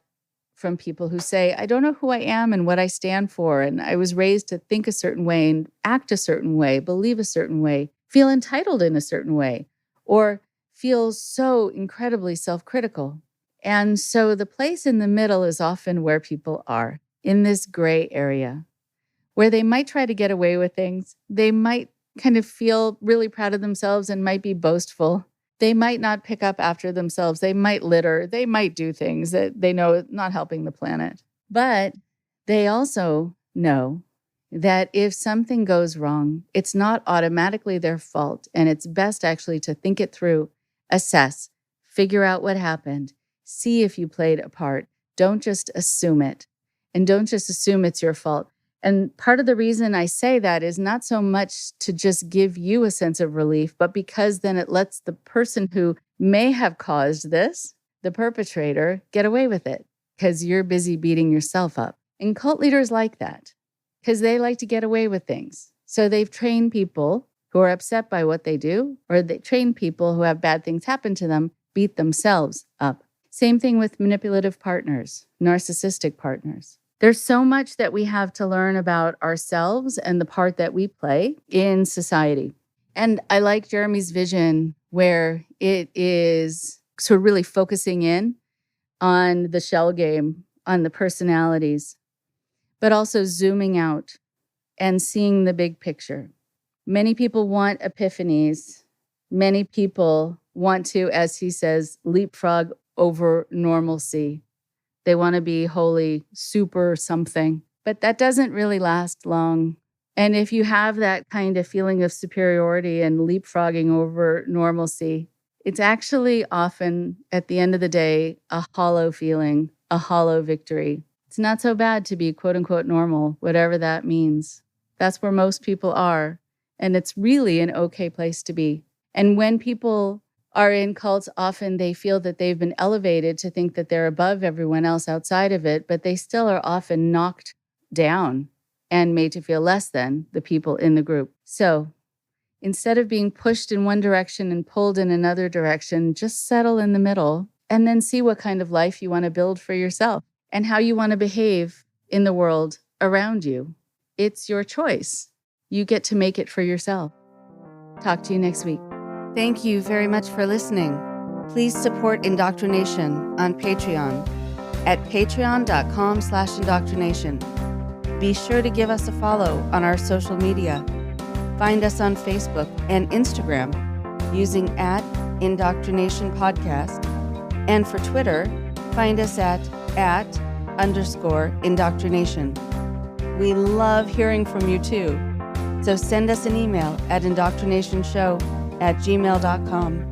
from people who say, I don't know who I am and what I stand for. And I was raised to think a certain way and act a certain way, believe a certain way, feel entitled in a certain way, or feel so incredibly self-critical. And so the place in the middle is often where people are, in this gray area, where they might try to get away with things. They might kind of feel really proud of themselves and might be boastful. They might not pick up after themselves. They might litter. They might do things that they know is not helping the planet. But they also know that if something goes wrong, it's not automatically their fault. And it's best actually to think it through, assess, figure out what happened, see if you played a part. Don't just assume it. And don't just assume it's your fault. And part of the reason I say that is not so much to just give you a sense of relief, but because then it lets the person who may have caused this, the perpetrator, get away with it because you're busy beating yourself up. And cult leaders like that because they like to get away with things. So they've trained people who are upset by what they do, or they train people who have bad things happen to them, beat themselves up. Same thing with manipulative partners, narcissistic partners. There's so much that we have to learn about ourselves and the part that we play in society. And I like Jeremy's vision where it is sort of really focusing in on the shell game, on the personalities, but also zooming out and seeing the big picture. Many people want epiphanies. Many people want to, as he says, leapfrog over normalcy. They want to be holy, super something. But that doesn't really last long. And if you have that kind of feeling of superiority and leapfrogging over normalcy, it's actually often, at the end of the day, a hollow feeling, a hollow victory. It's not so bad to be quote unquote normal, whatever that means. That's where most people are. And it's really an okay place to be. And when people are in cults, often they feel that they've been elevated to think that they're above everyone else outside of it, but they still are often knocked down and made to feel less than the people in the group. So instead of being pushed in one direction and pulled in another direction, just settle in the middle and then see what kind of life you want to build for yourself and how you want to behave in the world around you. It's your choice. You get to make it for yourself. Talk to you next week. Thank you very much for listening. Please support IndoctriNation on Patreon at patreon.com/indoctrination. Be sure to give us a follow on our social media. Find us on Facebook and Instagram using @IndoctriNation Podcast. And for Twitter, find us at @_indoctrination. We love hearing from you too. So send us an email at indoctrinationshow@gmail.com.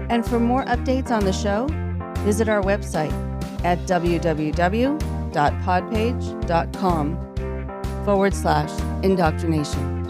And for more updates on the show, visit our website at www.podpage.com/indoctrination.